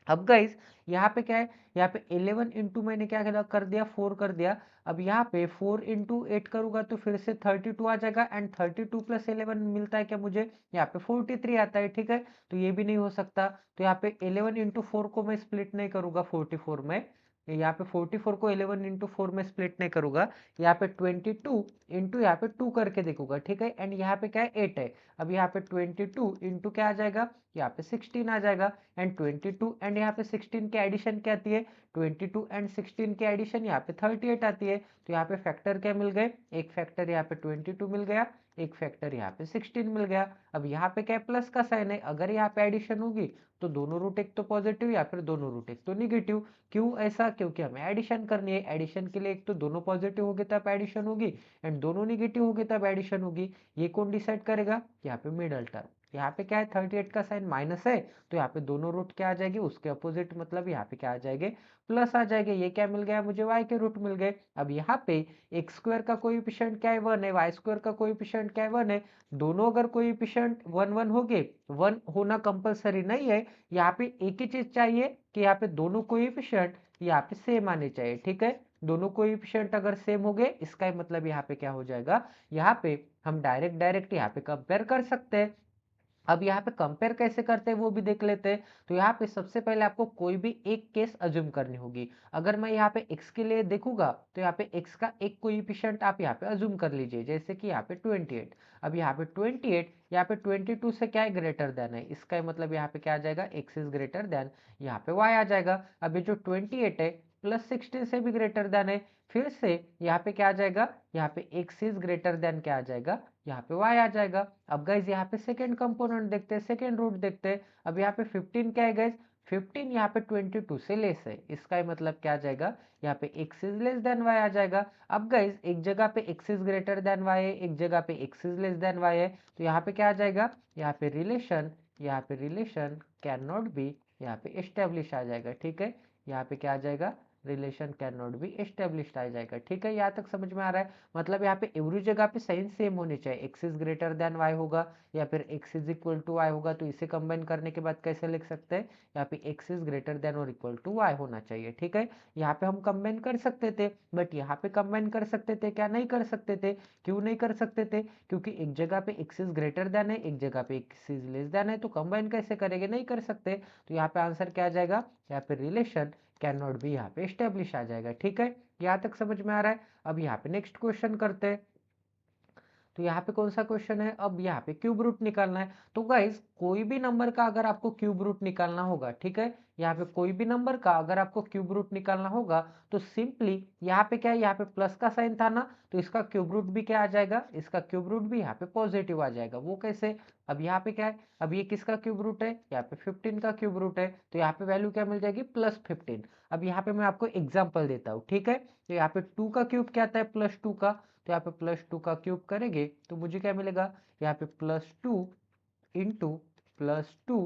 अब गाइस यहाँ पे क्या है, यहाँ पे 11 इंटू मैंने क्या कर दिया, 4 कर दिया। अब यहाँ पे 4 इंटू 8 करूंगा तो फिर से 32 आ जाएगा, एंड 32 प्लस 11 मिलता है क्या मुझे, यहाँ पे 43 आता है, ठीक है। तो ये भी नहीं हो सकता, तो यहाँ पे 11 इंटू 4 को मैं स्प्लिट नहीं करूंगा 44 में, यहाँ पे 44 को 11 इंटू 4 में स्प्लिट नहीं करूंगा, यहाँ पे 22 इंटू यहाँ पे 2 करके देखूंगा, ठीक है। एंड यहाँ पे क्या है, 8 है। अब यहाँ पे 22 इंटू क्या आ जाएगा, यहाँ पे 16 आ जाएगा, एंड 22 एंड यहाँ पे 16 की एडिशन क्या आती है, 22 एंड 16 की एडिशन यहाँ पे 38 आती है। तो यहाँ पे फैक्टर क्या मिल गए, एक फैक्टर यहाँ पे 22 मिल गया, एक फैक्टर यहाँ पे 16 मिल गया। अब यहाँ पे क्या प्लस का साइन है, अगर यहाँ पे एडिशन होगी तो दोनों रूट एक तो पॉजिटिव या फिर दोनों रूट एक तो निगेटिव। क्यों ऐसा, क्योंकि हमें एडिशन करनी है, एडिशन के लिए एक तो दोनों पॉजिटिव होगी तब एडिशन होगी, एंड दोनों निगेटिव होगी तब एडिशन होगी। ये कौन डिसाइड करेगा, यहाँ पे मिडल टर्म। यहाँ पे क्या है, 38 का साइन माइनस है, तो यहाँ पे दोनों रूट क्या आ जाएगी, उसके अपोजिट, मतलब यहाँ पे क्या आ जाएंगे, प्लस आ जाएंगे। ये क्या मिल गया मुझे, y के रूट मिल गए। अब यहाँ पे एक्स स्क्वायर का कोएफिशिएंट क्या है, 1 है, वाई स्क्वायर का कोएफिशिएंट क्या है, 1 है। दोनों अगर कोएफिशिएंट 1 1 हो गए, 1 होना कंपलसरी नहीं है, यहाँ पे एक ही चीज चाहिए कि यहाँ पे दोनों कोएफिशिएंट यहाँ पे सेम आने चाहिए, ठीक है। दोनों कोएफिशिएंट अगर सेम हो गए, इसका मतलब यहाँ पे क्या हो जाएगा, यहाँ पे हम डायरेक्ट यहाँ पे कंपेयर कर सकते हैं। अब यहाँ पे कंपेयर कैसे करते हैं वो भी देख लेते हैं। तो यहाँ पे सबसे पहले आपको कोई भी एक केस अज्यूम करनी होगी। अगर मैं यहाँ पे x के लिए देखूंगा तो यहाँ पे x का एक कोएफिशिएंट आप यहाँ पे अज्यूम कर लीजिए, जैसे कि यहाँ पे 28। अब यहाँ पे 28, यहाँ पे 22 से क्या है, ग्रेटर देन है, इसका मतलब यहाँ पे क्या आ जाएगा, x इज ग्रेटर देन, यहाँ पे y आ जाएगा। अब ये जो 28 है प्लस 16 से भी ग्रेटर देन है, फिर से यहाँ पे क्या आ जाएगा, यहाँ पे x इज ग्रेटर देन क्या आ जाएगा, यहाँ पे y आ जाएगा। अब गाइज यहाँ पे सेकंड कंपोनेंट देखते हैं, सेकंड रूट देखते हैं। अब यहाँ पे 15 क्या है गाइज, 15 यहाँ पे 22 से लेस है, इसका मतलब क्या आ जाएगा, यहाँ पे x is less then y आ जाएगा। अब गाइज एक जगह पे x is greater than y है, एक जगह पे x is less then y है, तो यहाँ पे क्या आ जाएगा, यहाँ पे रिलेशन कैन नॉट बी यहाँ पे एस्टेब्लिश आ जाएगा, ठीक है। यहाँ पे क्या आ जाएगा, relation can not be established आ जाएगा, ठीक है। यहाँ तक समझ में आ रहा है, मतलब यहाँ पे एवरी जगह पे साइन सेम होने चाहिए, x is greater than y होगा या फिर x is equal to y होगा, तो इसे कंबाइन करने के बाद कैसे लिख सकते हैं, यहाँ पे एक्स इज ग्रेटर देन और इक्वल टू वाई होना चाहिए, ठीक है। यहाँ पे हम कंबाइन कर सकते थे, बट यहाँ पे कंबाइन कर सकते थे क्या, नहीं कर सकते थे। क्यों नहीं कर सकते थे, क्योंकि एक जगह पे एक्स इज ग्रेटर देन है, एक जगह पे एक्स इज लेस देन है, तो कंबाइन कैसे करेंगे, नहीं कर सकते। तो यहाँ पे आंसर क्या आ जाएगा, यहाँ पे रिलेशन कैन नॉट बी यहाँ पे एस्टेब्लिश आ जाएगा, ठीक है। यहाँ तक समझ में आ रहा है। अब यहाँ पे नेक्स्ट क्वेश्चन करते हैं। तो यहाँ पे कौन सा क्वेश्चन है, अब यहाँ पे क्यूब रूट निकालना है। तो गाइस कोई भी नंबर का अगर आपको क्यूब रूट निकालना होगा, ठीक है, यहाँ पे कोई भी नंबर का अगर आपको क्यूब रूट निकालना होगा तो सिंपली यहाँ पे क्या है, यहाँ पे प्लस का साइन था ना, तो इसका क्यूब रूट भी क्या आ जाएगा, इसका क्यूब रूट भी यहाँ पे पॉजिटिव आ जाएगा। वो कैसे, अब यहाँ पे क्या है, अब ये किसका क्यूब रूट है, यहाँ पे 15 का क्यूब रूट है, तो यहाँ पे वैल्यू क्या मिल जाएगी, +15। अब यहाँ पे मैं आपको एग्जाम्पल देता हूँ, ठीक है। तो यहाँ पे 2 का क्यूब क्या आता है, +2 का, तो यहाँ पे +2 का क्यूब करेंगे तो मुझे क्या मिलेगा, यहाँ पे +2 इंटू +2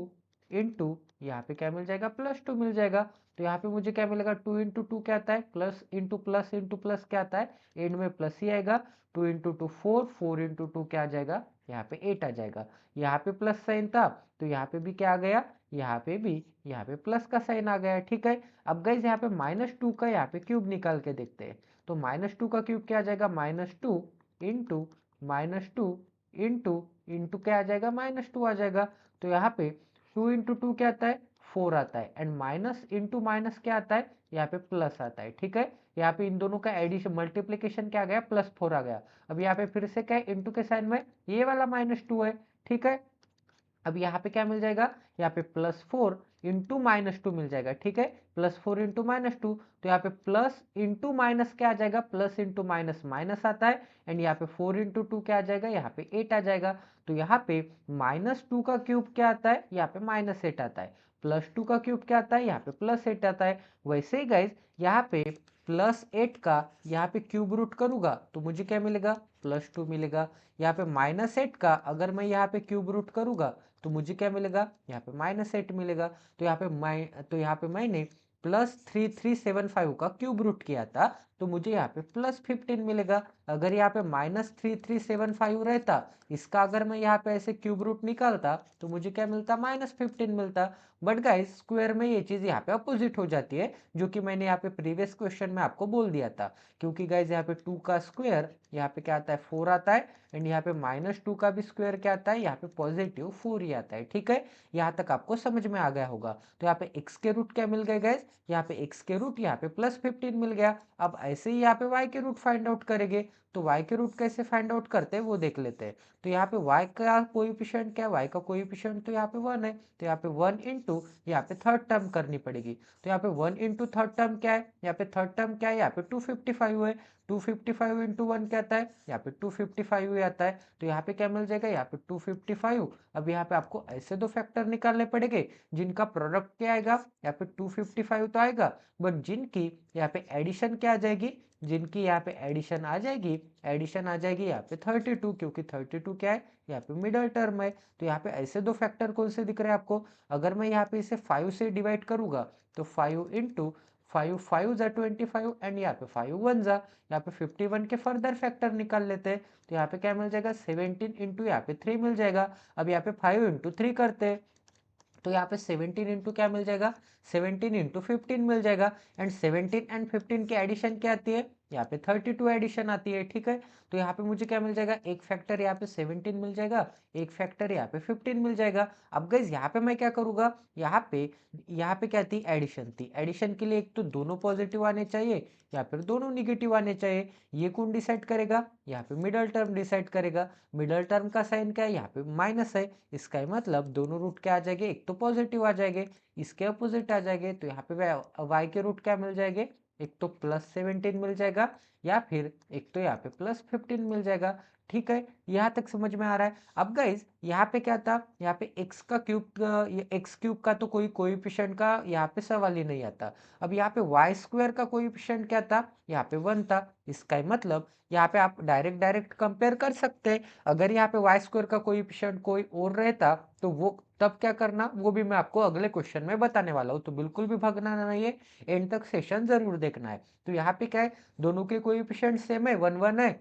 इंटू यहाँ पे क्या मिल जाएगा, +2 मिल जाएगा। तो यहाँ पे मुझे क्या मिलेगा, 2 इंटू 2 क्या आता है, प्लस इंटू प्लस क्या आता है, एंड में प्लस ही आएगा। 2 इंटू 2 4, 4 इंटू 2 क्या आ जाएगा, यहाँ पे 8 आ जाएगा। यहाँ पे प्लस साइन था तो यहाँ पे भी क्या आ गया, यहाँ पे प्लस का साइन आ गया, ठीक है। अब गाइज यहाँ पे -2 का यहाँ पे क्यूब निकाल के देखते हैं। तो -2 का क्यूब क्या आ जाएगा, -2 इंटू -2 इंटू क्या आ जाएगा, -2 आ जाएगा। तो यहाँ पे 2 इंटू 2 क्या आता है, 4 आता है, एंड माइनस इंटू माइनस क्या आता है, यहाँ पे प्लस आता है, ठीक है। यहाँ पे इन दोनों का एडिशन मल्टीप्लीकेशन क्या आ गया, +4 आ गया। अब यहाँ पे फिर से क्या है, इंटू के साइन में ये वाला -2 है, ठीक है। अब यहाँ पे क्या मिल जाएगा, यहाँ पे +4 इंटू -2 मिल जाएगा, ठीक है। +4 इंटू -2, तो यहाँ पे प्लस इंटू माइनस क्या आ जाएगा, प्लस इंटू माइनस माइनस आता है, एंड यहाँ पे 4 इंटू 2 क्या आ जाएगा, यहाँ पे 8 आ जाएगा। तो यहाँ पे -2 का क्यूब क्या आता है, यहाँ पे -8 आता है। +2 का क्यूब क्या आता है, यहाँ पे +8 आता है। वैसे ही गाइज यहाँ पे +8 का यहाँ पे क्यूब रूट करूंगा तो मुझे क्या मिलेगा, +2 मिलेगा। यहाँ पे -8 का अगर मैं यहाँ पे क्यूब रूट करूंगा तो मुझे क्या मिलेगा, यहाँ पे -8 मिलेगा। तो यहाँ पे मैंने +3375 का क्यूब रूट किया था तो मुझे यहाँ पे +15 मिलेगा। अगर यहाँ पे -3375 रहता, इसका अगर मैं यहाँ पे ऐसे क्यूब रूट निकालता तो मुझे क्या मिलता, -15 मिलता। बट गाइस स्क्वायर में ये चीज यहाँ पे अपोजिट हो जाती है, जो कि मैंने यहाँ पे प्रीवियस क्वेश्चन में आपको बोल दिया था। क्योंकि गाइस यहाँ पे 2 का स्क्वायर यहाँ पे क्या आता है, 4 आता है, एंड यहाँ पे -2 का भी स्क्वायर क्या आता है, यहाँ पे +4 ही आता है। ठीक है, यहाँ तक आपको समझ में आ गया होगा। तो यहाँ पे x के रूट क्या मिल गए गाइस, यहाँ पे x के रूट यहाँ पे +15 मिल गया। अब ऐसे ही यहाँ पे y के रूट फाइंड आउट करेंगे, तो y के रूट कैसे फाइंड आउट करते हैं वो देख लेते हैं। तो यहाँ पे y का कोएफिशिएंट क्या है, y का कोएफिशिएंट तो यहाँ पे 1 है, तो यहाँ पे 1 इंटू यहाँ पे थर्ड टर्म करनी पड़ेगी। तो यहाँ पे 1 इंटू थर्ड टर्म क्या है, यहाँ पे थर्ड टर्म क्या है, यहाँ पे 255 है। 255 इंटू 1 क्या आता है, यहाँ पे 255 ही आता है। तो यहाँ पे क्या मिल जाएगा, यहाँ पे 255। अब यहाँ पे आपको ऐसे दो फैक्टर निकालने पड़ेंगे जिनका प्रोडक्ट क्या आएगा, यहाँ पे 255 तो आएगा, बट जिनकी यहाँ पे एडिशन क्या आ जाएगी, जिनकी यहाँ पे एडिशन आ जाएगी, एडिशन आ जाएगी यहाँ पे 32, क्योंकि 32 क्या है, यहाँ पे मिडल टर्म है। तो यहाँ पे ऐसे दो फैक्टर कौन से दिख रहे हैं आपको, अगर मैं यहाँ पे इसे 5 से डिवाइड करूंगा तो 5 इंटू 5 5 जा 25 एंड यहाँ पे 5 1 जा, यहाँ पे 51 के फर्दर फैक्टर निकाल लेते हैं। तो यहाँ पे क्या मिल जाएगा, 17 इंटू यहाँ पे 3 मिल जाएगा। अब यहाँ पे 5 इंटू 3 करते हैं तो यहाँ पे 17 इंटू क्या मिल जाएगा, 17 इंटू 15 मिल जाएगा। एंड 17 एंड 15 की एडिशन क्या आती है, यहाँ पे 32 एडिशन आती है। ठीक है, तो यहाँ पे मुझे क्या मिल जाएगा, एक फैक्टर यहाँ पे 17 मिल जाएगा, एक फैक्टर यहाँ पे 15 मिल जाएगा। अब गाइस यहाँ पे मैं क्या करूंगा, यहाँ पे क्या थी, एडिशन थी। एडिशन के लिए एक तो दोनों पॉजिटिव आने चाहिए या फिर दोनों निगेटिव आने चाहिए। ये कौन डिसाइड करेगा, यहाँ पे मिडल टर्म डिसाइड करेगा। मिडल टर्म का साइन क्या है, यहाँ पे माइनस है, इसका मतलब दोनों रूट क्या आ जाएंगे, एक तो पॉजिटिव आ जाएंगे, इसके अपोजिट आ जाएंगे। तो यहाँ पे वाई के रूट क्या मिल जाएंगे, एक तो +17 मिल जाएगा या फिर एक तो यहाँ पे +15 मिल जाएगा। ठीक है, यहाँ तक समझ में आ रहा है। अब गाइज यहाँ पे क्या था, यहाँ पे x क्यूब का तो कोई कोएफिशिएंट का यहाँ पे सवाल ही नहीं आता। अब यहाँ पे वाई स्क्वायर का कोएफिशिएंट क्या था, यहाँ पे 1 था। इसका मतलब यहाँ पे आप डायरेक्ट कंपेयर कर सकते हैं। अगर यहाँ पे वाई स्क्वायर का कोएफिशिएंट कोई और रहता तो वो तब क्या करना, वो भी मैं आपको अगले क्वेश्चन में बताने वाला हूँ। तो बिल्कुल भी भागना नहीं है, एंड तक सेशन जरूर देखना है। तो यहाँ पे क्या है, दोनों के कोएफिशिएंट सेम है, 1 1 है,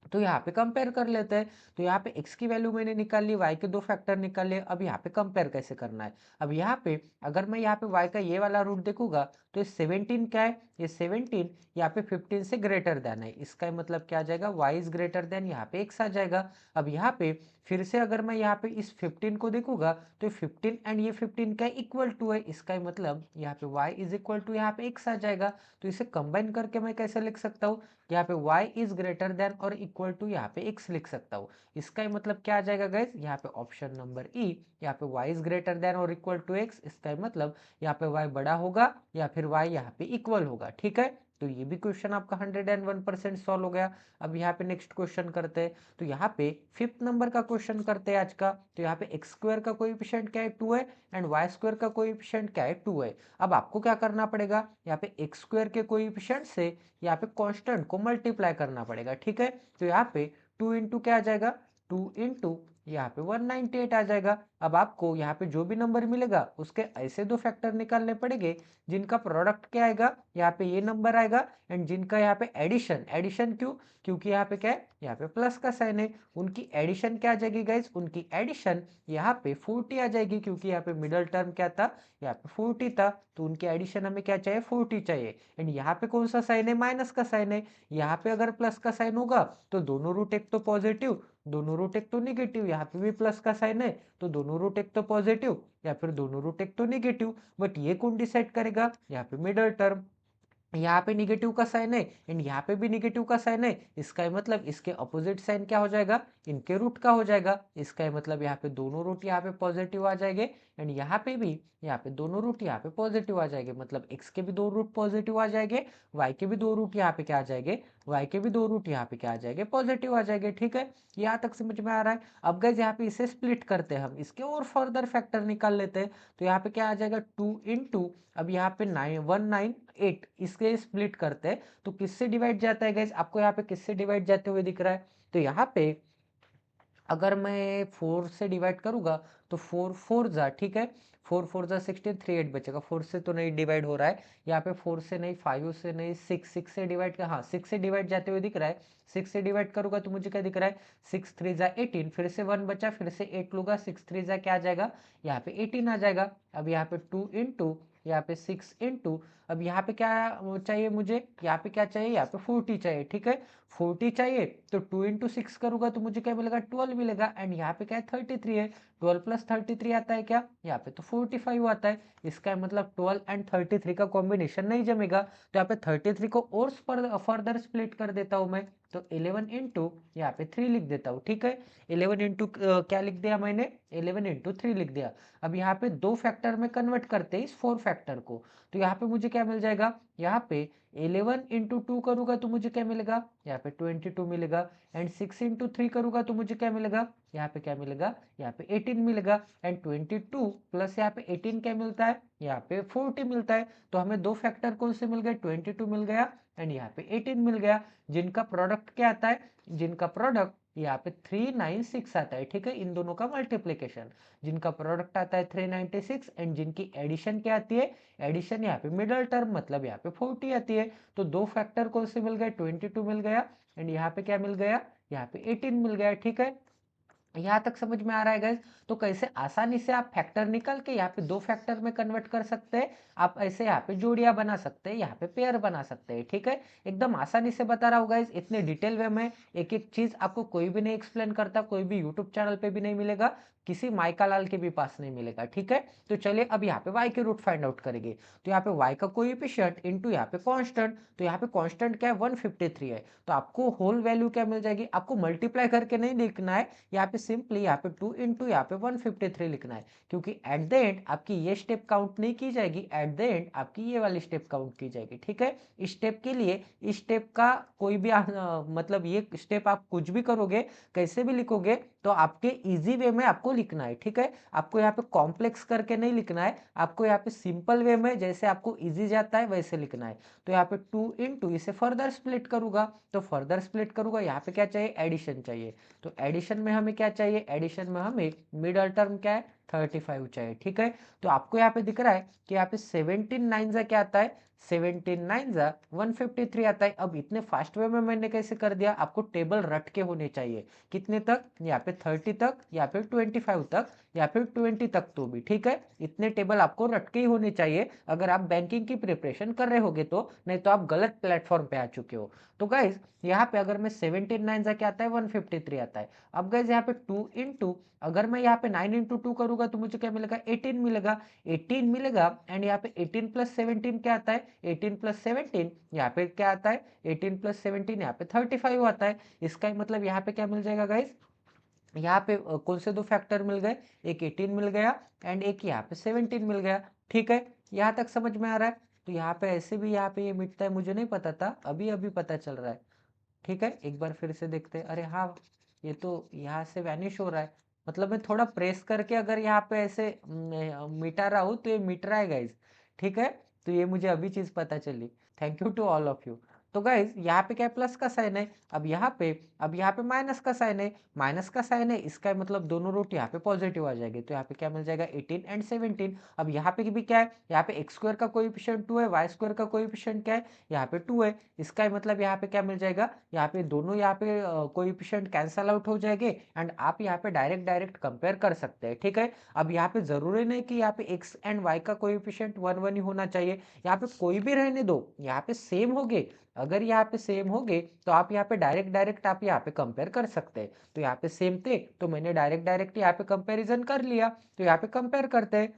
तो यहाँ पे कंपेयर कर लेते हैं। तो यहाँ पे x की वैल्यू मैंने निकाल ली, y के दो फैक्टर निकाल लिए। अब यहाँ पे कंपेयर कैसे करना है, अब यहाँ पे अगर मैं यहाँ पे y का ये वाला रूट देखूंगा तो ये 17 क्या है, ये 17 यहाँ पे 15 से ग्रेटर देन है। इसका मतलब क्या आ जाएगा, y इज ग्रेटर देन, यहाँ पे x आ जाएगा। अब यहाँ पे फिर से अगर मैं यहाँ पे इस 15 को देखूंगा तो 15 एंड ये 15 का इक्वल टू है। इसका मतलब यहाँ पे y इज इक्वल टू यहाँ पे x आ जाएगा। तो इसे कंबाइन करके मैं कैसे लिख सकता हूँ, यहाँ पे y इज ग्रेटर देन और इक्वल टू यहाँ पे x लिख सकता हूँ। इसका मतलब क्या आ जाएगा गाइज, यहाँ पे ऑप्शन नंबर ई, यहाँ पे y इज ग्रेटर देन और इक्वल टू x। इसका मतलब यहाँ पे y बड़ा होगा या फिर y यहाँ पे इक्वल होगा। ठीक है, तो ये भी क्वेश्चन आपका 101% सॉल्व हो गया। अब यहाँ पे नेक्स्ट क्वेश्चन करते हैं। तो यहाँ पे 5th नंबर का क्वेश्चन करते हैं आज का। तो यहाँ पे एक्स स्क्वायर का कोएफिशिएंट क्या है, 2 है, एंड वाई स्क्वायर का कोएफिशिएंट क्या है, 2 है। अब आपको क्या करना पड़ेगा, यहाँ पे एक्स स्क्वायर के कोएफिशिएंट से यहाँ पे कांस्टेंट को मल्टीप्लाई करना पड़ेगा। ठीक है, तो यहाँ पे 2 इंटू क्या आ जाएगा, 2 इंटू यहाँ पे 198 आ जाएगा। अब आपको यहाँ पे जो भी नंबर मिलेगा उसके ऐसे दो फैक्टर निकालने पड़ेंगे जिनका प्रोडक्ट क्या आएगा, यहाँ पे ये नंबर आएगा, एंड जिनका यहाँ पे एडिशन, एडिशन क्यों, क्योंकि यहाँ पे क्या है, यहाँ पे प्लस का साइन है। उनकी एडिशन क्या आ जाएगी गाइज, उनकी एडिशन यहाँ पे 40 आ जाएगी, क्योंकि यहाँ पे मिडल टर्म क्या था, यहाँ पे 40 था। तो उनकी एडिशन हमें क्या चाहिए, 40 चाहिए। एंड यहाँ पे कौन सा साइन है, माइनस का साइन है। यहाँ पे अगर प्लस का साइन होगा तो दोनों रूट एक तो पॉजिटिव, दोनों रूट एक तो निगेटिव। यहाँ पे भी प्लस का साइन है तो दोनों रूट एक तो पॉजिटिव या फिर दोनों रूट एक तो निगेटिव। बट ये कौन डिसाइड करेगा, यहाँ पे मिडल टर्म। यहाँ पे निगेटिव का साइन है एंड यहाँ पे भी निगेटिव का साइन है। इसका मतलब इसके अपोजिट साइन क्या हो जाएगा, इनके रूट का हो जाएगा। इसका मतलब यहाँ पे दोनों रूट यहाँ पे पॉजिटिव आ जाएंगे, एंड यहाँ पे भी यहाँ पे दोनों रूट यहाँ पे पॉजिटिव आ जाएंगे। मतलब x के भी दो रूट पॉजिटिव आ जाएंगे, y के भी दो रूट यहाँ पे क्या आ जाएंगे, y के भी दो रूट यहाँ पे क्या आ जाएंगे, पॉजिटिव आ जाएंगे। ठीक है, यहाँ तक समझ में आ रहा है। अब गाइस यहाँ पे इसे स्प्लिट करते हैं हम, इसके और फर्दर फैक्टर निकाल लेते हैं। तो यहाँ पे क्या आ जाएगा 2 इंटू, अब यहाँ पे 198, इसके स्प्लिट करते हैं तो किससे डिवाइड जाता है गाइस, आपको यहाँ पे किससे डिवाइड जाते हुए दिख रहा है। तो यहाँ पे अगर मैं 4 से डिवाइड करूंगा तो 4 4 जा, ठीक है, 4 4 जा 16, 3 8 बचेगा। 4 से तो नहीं डिवाइड हो रहा है यहाँ पे, 4 से नहीं, 5 से नहीं, 6 से डिवाइड कर, हाँ 6 से डिवाइड जाते हुए दिख रहा है। 6 से डिवाइड करूंगा तो मुझे क्या दिख रहा है, 6 3 जा 18, फिर से 1 बचा, फिर से 8 लूंगा, 6 3 जा क्या आ जाएगा, यहाँ पे 18 आ जाएगा। अब यहाँ पे 2 इंटू, यहाँ पे 6 इंटू, अब यहाँ पे क्या चाहिए मुझे, यहाँ पे क्या चाहिए, यहाँ पे 40 चाहिए। ठीक है, 40 चाहिए तो 2 इंटू 6 करूंगा तो मुझे क्या मिलेगा, 12 मिलेगा। एंड यहाँ पे क्या है, 33 है, 12 प्लस 33 आता है क्या, यहाँ पे तो 45 आता है। इसका मतलब 12 एंड 33 का कॉम्बिनेशन नहीं जमेगा, तो यहाँ पे 33 को और फर्दर स्प्लिट कर देता हूँ मैं। तो 11 इंटू, यहाँ पे 3 लिख देता हूँ। ठीक है, 11 इंटू क्या लिख दिया मैंने, 11 इंटू 3 लिख दिया। अब यहाँ पे दो फैक्टर में कन्वर्ट करते हैं इस 4 फैक्टर को, तो यहाँ पे मुझे क्या मिल जाएगा, यहाँ पे 11 इंटू 2 करूंगा तो मुझे क्या मिलेगा, यहाँ पे 22 मिलेगा। एंड 6 इंटू 3 करूंगा तो मुझे क्या मिलेगा, यहाँ पे क्या मिलेगा, यहाँ पे 18 मिलेगा। एंड 22 प्लस यहाँ पे 18 क्या मिलता है, यहाँ पे 40 मिलता है। तो हमें दो फैक्टर कौन से मिल गए, 22 मिल गया एंड यहाँ पे 18 मिल गया, जिनका प्रोडक्ट क्या आता है, जिनका प्रोडक्ट यहाँ पे 396 आता है। ठीक है, इन दोनों का मल्टीप्लीकेशन, जिनका प्रोडक्ट आता है 396 एंड जिनकी एडिशन क्या आती है, एडिशन यहाँ पे मिडल टर्म मतलब यहाँ पे 40 आती है। तो दो फैक्टर कौन से मिल गए, 22 मिल गया एंड यहाँ पे क्या मिल गया, यहाँ पे 18 मिल गया। ठीक है, यहाँ तक समझ में आ रहा है गाइस। तो कैसे आसानी से आप फैक्टर निकाल के यहाँ पे दो फैक्टर में कन्वर्ट कर सकते हैं, आप ऐसे यहाँ पे जोड़ियां बना सकते हैं, यहाँ पे पेयर बना सकते हैं। ठीक है, एकदम आसानी से बता रहा हूँ गाइस, इतने डिटेल वे में एक एक चीज आपको कोई भी नहीं एक्सप्लेन करता, कोई भी यूट्यूब चैनल पे भी नहीं मिलेगा, किसी माइका लाल के भी पास नहीं मिलेगा। ठीक है, तो चलिए अब यहाँ पे y के रूट फाइंड आउट करेंगे। तो यहाँ पे y का कोएफिशिएंट इनटू यहाँ पे कांस्टेंट, तो यहाँ पे कांस्टेंट क्या है, 153 है। तो आपको होल वैल्यू क्या मिल जाएगी, आपको मल्टीप्लाई करके नहीं लिखना है, यहाँ पे सिंपली यहाँ पे 2 इंटू यहाँ पे 153 लिखना है, क्योंकि एट द एंड आपकी ये स्टेप काउंट नहीं की जाएगी, एट द एंड आपकी ये वाली स्टेप काउंट की जाएगी। ठीक है, इस स्टेप के लिए इस स्टेप का कोई भी मतलब ये स्टेप आप कुछ भी करोगे, कैसे भी लिखोगे, तो आपके इजी वे में आपको लिखना है। ठीक है, आपको यहाँ पे कॉम्प्लेक्स करके नहीं लिखना है, आपको यहाँ पे सिंपल वे में जैसे आपको इजी जाता है वैसे लिखना है। तो यहाँ पे 2 इंटू, इसे फर्दर स्प्लिट करूंगा, तो फर्दर स्प्लिट करूंगा, यहाँ पे क्या चाहिए, एडिशन चाहिए। तो एडिशन में हमें क्या चाहिए, एडिशन में हमें मिडल टर्म क्या है, 35 चाहिए। ठीक है, तो आपको यहाँ पे दिख रहा है कि यहाँ पे 17 9 क्या आता है, 17 9 153 आता है। अब इतने फास्ट वे में मैंने कैसे कर दिया, आपको टेबल रट के होने चाहिए, कितने तक, यहाँ पे 30 तक, यहाँ पे 25 तक, या फिर 20 तक, तो भी ठीक है, इतने टेबल आपको रट के ही होने चाहिए अगर आप बैंकिंग की प्रिपरेशन कर रहे होगे तो, नहीं तो आप गलत प्लेटफॉर्म पे आ चुके हो। तो गाइज यहाँ पे अगर मैं 17 9 क्या आता है, 153 आता है। अब गाइज यहाँ पे 2 इंटू, अगर मैं यहाँ पे 9 इंटू 2 करूंगा तो मुझे क्या मिलेगा, 18 मिलेगा, 18 मिलेगा। एंड यहाँ पे 18 प्लस 17 क्या आता है, 18 प्लस 17 यहाँ पे क्या आता है, 18 प्लस 17 यहाँ पे 35 आता है। इसका मतलब यहाँ पे क्या मिल जाएगा गाइज, यहाँ पे कौन से दो फैक्टर मिल गए, एक 18 मिल गया एंड एक यहाँ पे 17 मिल गया। ठीक है, यहाँ तक समझ में आ रहा है। तो यहाँ पे ऐसे भी यहाँ पे ये मिटता है, मुझे नहीं पता था, अभी अभी पता चल रहा है। ठीक है, एक बार फिर से देखते हैं, अरे हाँ, ये तो यहाँ से वैनिश हो रहा है, मतलब मैं थोड़ा प्रेस करके अगर यहाँ पे ऐसे मिटा रहा हूँ तो ये मिट रहा है गाइज। ठीक है, तो ये मुझे अभी चीज पता चली, thank you to all of you. तो गाइज यहाँ पे क्या प्लस का साइन है, अब यहाँ पे माइनस का साइन है, माइनस का साइन है, इसका मतलब दोनों रूट यहाँ पे पॉजिटिव आ जाएंगे, तो यहाँ पे क्या मिल जाएगा, 18 एंड 17। अब यहाँ पे भी क्या है, यहाँ पे एक्स स्क्वायर का कोएफिशिएंट 2 है, वाई स्क्वायर का कोएफिशिएंट क्या है, यहाँ पे 2 है। इसका मतलब यहाँ पे क्या मिल जाएगा, यहाँ पे दोनों यहाँ पे कोएफिशिएंट कैंसल आउट हो जाएंगे एंड आप यहाँ पे डायरेक्ट डायरेक्ट कंपेयर कर सकते हैं। ठीक है, अब यहाँ पे जरूरी नहीं कि यहाँ पे एक्स एंड वाई का कोएफिशिएंट 1 1 ही होना चाहिए, यहाँ पे कोई भी रहने दो, यहाँ पे सेम हो गए। अगर यहाँ पे सेम हो गए तो आप यहाँ पे डायरेक्ट डायरेक्ट आप यहाँ पे कंपेयर कर सकते हैं। तो यहाँ पे सेम थे तो मैंने डायरेक्ट डायरेक्ट यहाँ पे कंपेरिजन कर लिया, तो यहाँ पे कंपेयर करते हैं,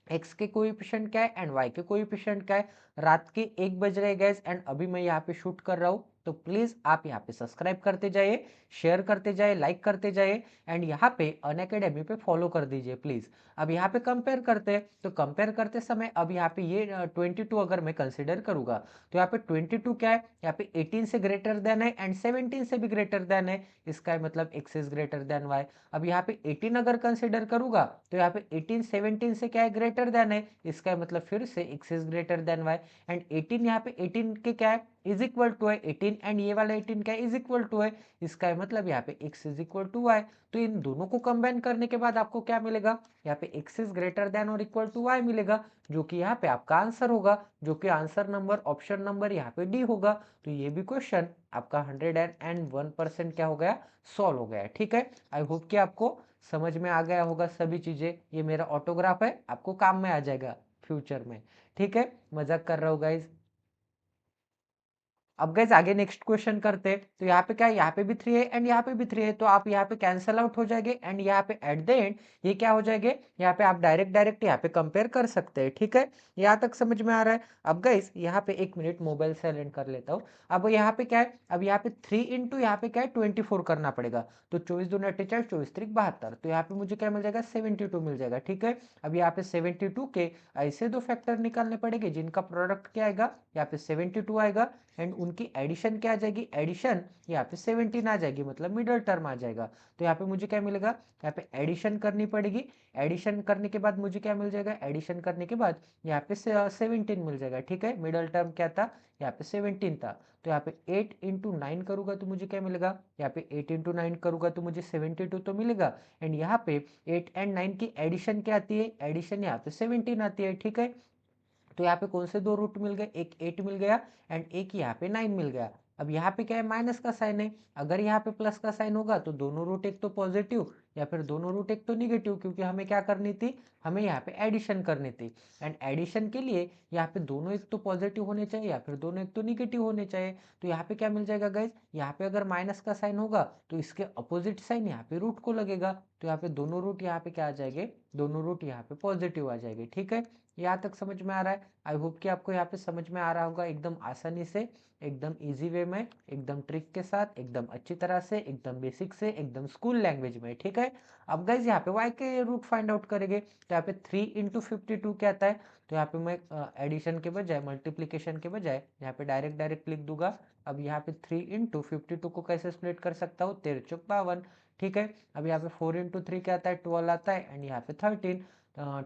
एक्स के कोएफिशिएंट क्या है एंड वाई के कोएफिशिएंट क्या है। रात के 1 बज रहे गैस एंड अभी मैं यहाँ पे शूट कर रहा हूँ, तो प्लीज आप यहाँ पे सब्सक्राइब करते जाइए, शेयर करते जाइए, लाइक करते जाइए एंड यहाँ पे अनअकैडमी पे फॉलो कर दीजिए प्लीज। अब यहाँ पे कंपेयर करते हैं, तो कंपेयर करते समय अब यहाँ पे ये 22 अगर मैं कंसिडर करूंगा तो यहाँ पे 22 क्या है, यहाँ पे 18 से ग्रेटर देन है एंड 17 से भी ग्रेटर देन है, इसका मतलब x is greater than y। अब यहाँ पे 18 अगर कंसिडर करूंगा तो यहाँ पे 18 17 से क्या है, ग्रेटर देन है, इसका मतलब फिर से x is greater than y and 18 यहाँ पे 18 के क्या है, इज इक्वल टू है 18 एंड ये वाला 18 क्या है, इज इक्वल टू है, इसका मतलब यहाँ पे x is equal to y। तो इन दोनों को कंबाइन करने के बाद आपको क्या मिलेगा, यहाँ पे x इज ग्रेटर देन और इक्वल टू y मिलेगा, जो कि यहाँ पे आपका आंसर होगा, जो कि आंसर नंबर ऑप्शन नंबर यहाँ पे डी होगा। तो ये भी क्वेश्चन आपका 101% क्या हो गया, सॉल्व हो गया। ठीक है, आई होप कि आपको समझ में आ गया होगा सभी चीजें। ये मेरा ऑटोग्राफ है, आपको काम में आ जाएगा फ्यूचर में। ठीक है, मजाक कर रहा हूँ गाइज। अब गाइज आगे नेक्स्ट क्वेश्चन करते हैं, तो यहाँ पे क्या है, यहाँ पे भी 3 है एंड यहाँ पे भी 3 है, तो आप यहाँ पे कैंसल आउट हो जाएंगे एंड यहाँ पे एट द एंड ये क्या हो जाएंगे, यहाँ पे आप डायरेक्ट यहाँ पे कंपेयर कर सकते हैं। ठीक है, यहाँ तक समझ में आ रहा है। अब गाइज यहाँ पे 1 मिनट मोबाइल साइलेंट कर लेता हूँ। अब यहाँ पे क्या है, अब यहाँ पे 3 इंटू यहाँ पे क्या है 24 करना पड़ेगा, तो 24 दूनी 48, 24 त्रिक 72, तो यहाँ पे मुझे क्या मिल जाएगा, 72 मिल जाएगा। ठीक है, अब यहाँ पे 72 के ऐसे दो फैक्टर निकालने पड़ेंगे जिनका प्रोडक्ट क्या आएगा, यहाँ पे 72 आएगा एंड उनकी एडिशन क्या आ जाएगी, एडिशन यहाँ पे 17 आ जाएगी, मतलब मिडल टर्म आ जाएगा। तो यहाँ पे मुझे क्या मिलेगा, यहाँ पे एडिशन करनी पड़ेगी, एडिशन करने के बाद मुझे क्या मिल जाएगा, एडिशन करने के बाद यहाँ पे 17 मिल जाएगा। ठीक है, मिडल टर्म क्या था, यहाँ पे 17 था। तो यहाँ पे 8 इंटू 9 करूंगा तो मुझे क्या मिलेगा, यहाँ पे 8 इंटू 9 करूंगा तो मुझे 72 तो मिलेगा एंड यहाँ पे 8 एंड 9 की एडिशन क्या आती है, एडिशन यहाँ पे 17 आती है। ठीक है, तो यहाँ पे कौन से दो रूट मिल गए, एक 8 मिल गया एंड एक यहाँ पे 9 मिल गया। अब यहाँ पे क्या है, माइनस का साइन है, अगर यहाँ पे प्लस का साइन होगा तो दोनों रूट एक तो पॉजिटिव या फिर दोनों रूट एक तो निगेटिव, क्योंकि हमें क्या करनी थी, हमें यहाँ पे एडिशन करनी थी एंड एडिशन के लिए यहाँ पे दोनों एक तो पॉजिटिव होने चाहिए या फिर दोनों एक तो निगेटिव होने चाहिए। तो यहाँ पे क्या मिल जाएगा गाइज, यहाँ पे अगर माइनस का साइन होगा तो इसके अपोजिट साइन यहाँ पे रूट को लगेगा, तो यहाँ पे दोनों रूट यहाँ पे क्या आ जाएंगे, दोनों रूट यहाँ पे पॉजिटिव आ जाएंगे। ठीक है, यहाँ तक समझ में आ रहा है। आई होप कि आपको यहाँ पे समझ में आ रहा होगा एकदम आसानी से, एकदम इजी वे में, एकदम ट्रिक के साथ, एकदम अच्छी तरह से, एकदम बेसिक से, एकदम स्कूल लैंग्वेज में। ठीक है, अब गाइज यहाँ पे y के रूट फाइंड आउट करेंगे, तो यहाँ पे 3 इंटू 52 क्या आता है, तो यहाँ पे मैं एडिशन के बजाय, मल्टीप्लीकेशन के बजाय यहाँ पे डायरेक्ट लिख दूंगा। अब यहाँ पे 3 इंटू 52 को कैसे स्प्लिट कर सकता हूँ, 13 चौक 52। ठीक है, अब यहाँ पे 4 इंटू 3 क्या आता है, 12 आता है एंड यहाँ पे 13,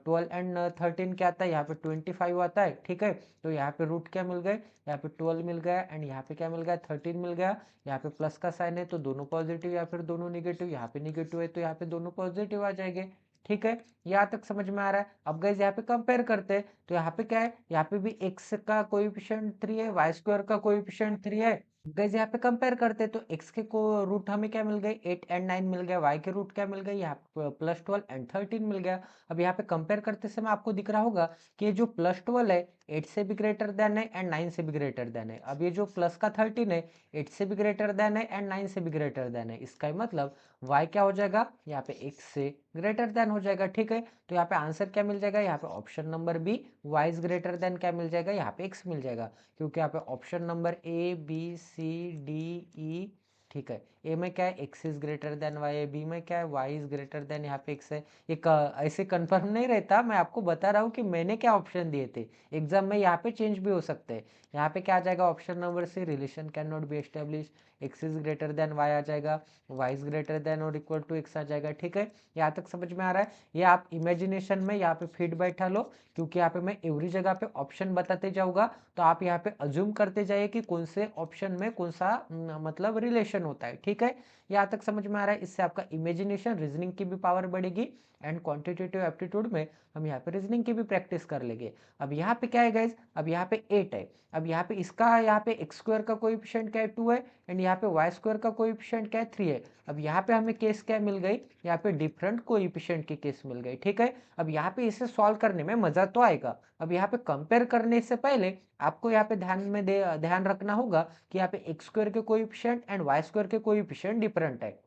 12 एंड 13 क्या आता है, यहाँ पे 25 आता है। ठीक है, तो यहाँ पे रूट क्या मिल गए, यहाँ पे 12 मिल गया एंड यहाँ पे क्या मिल गया, 13 मिल गया। यहाँ पे प्लस का साइन है तो दोनों पॉजिटिव या फिर दोनों निगेटिव, यहाँ पे निगेटिव है तो यहाँ पे दोनों पॉजिटिव आ जाएंगे। ठीक है, यहाँ तक समझ में आ रहा है। अब गाइस यहाँ पे कंपेयर करते हैं, तो यहाँ पे क्या है, यहाँ पे भी x का कोएफिशिएंट 3 है, वाई स्क्वायर का कोएफिशिएंट 3 है। गाइस यहाँ पे कंपेयर करते हैं, तो x के को रूट हमें क्या मिल गए, 8 एंड 9 मिल गया, y के रूट क्या मिल गए, यहाँ +12 एंड 13 मिल गया। अब यहाँ पे कंपेयर करते समय आपको दिख रहा होगा कि ये जो +12 है 8 से भी ग्रेटर देन है एंड 9 से भी ग्रेटर देन है। अब ये जो प्लस का 13 है 8 से भी ग्रेटर देन है एंड 9 से भी ग्रेटर देन है, इसका मतलब y क्या हो जाएगा, यहाँ पे x से ग्रेटर देन हो जाएगा। ठीक है, तो यहाँ पे आंसर क्या मिल जाएगा, यहाँ पे option number B, y is greater than क्या मिल जाएगा, यहाँ पे x मिल जाएगा, क्योंकि यहाँ पे option number A B C D E, ठीक है, ए में क्या है, x is greater than y है, बी में क्या है, y इज ग्रेटर देन यहाँ पे x है। एक ऐसे कंफर्म नहीं रहता, मैं आपको बता रहा हूँ कि मैंने क्या ऑप्शन दिए थे, एग्जाम में यहाँ पे चेंज भी हो सकते हैं। यहाँ पे क्या आ जाएगा, option number C, relation can not be establish, x is greater than y आ जाएगा, y इज ग्रेटर देन और इक्वल टू x आ जाएगा। ठीक है, यहाँ तक समझ में आ रहा है। ये आप इमेजिनेशन में यहाँ पे फिट बैठा लो, क्योंकि यहाँ पे मैं एवरी जगह पे ऑप्शन बताते जाऊंगा, तो आप यहाँ पे अज्यूम करते जाइए कि कौन से ऑप्शन में कौन सा मतलब रिलेशन होता है। ठीक है, यहाँ तक समझ में आ रहा है। इससे आपका इमेजिनेशन, रीजनिंग की भी पावर बढ़ेगी एंड क्वांटिटेटिव एप्टीट्यूड में हम यहाँ पे रीजनिंग की भी प्रैक्टिस कर लेंगे। अब यहाँ पे क्या है गाइज, अब यहाँ पे 8 है, अब यहाँ पे इसका यहाँ पे एक्स स्क्वायर का कोएफिशिएंट क्या है, 2 है एंड यहाँ पे वाई स्क्वायर का कोएफिशिएंट क्या है, 3 है। अब यहाँ पे हमें केस क्या मिल गई, यहाँ पे डिफरेंट कोएफिशिएंट की केस मिल गई। ठीक है, अब यहाँ पे इसे सॉल्व करने में मजा तो आएगा। अब यहाँ पे कंपेयर करने से पहले आपको यहाँ पे ध्यान रखना होगा कि यहाँ पे एक्स स्क्वायर के कोएफिशिएंट एंड वाई स्क्वायर के कोएफिशिएंट डिफरेंट है।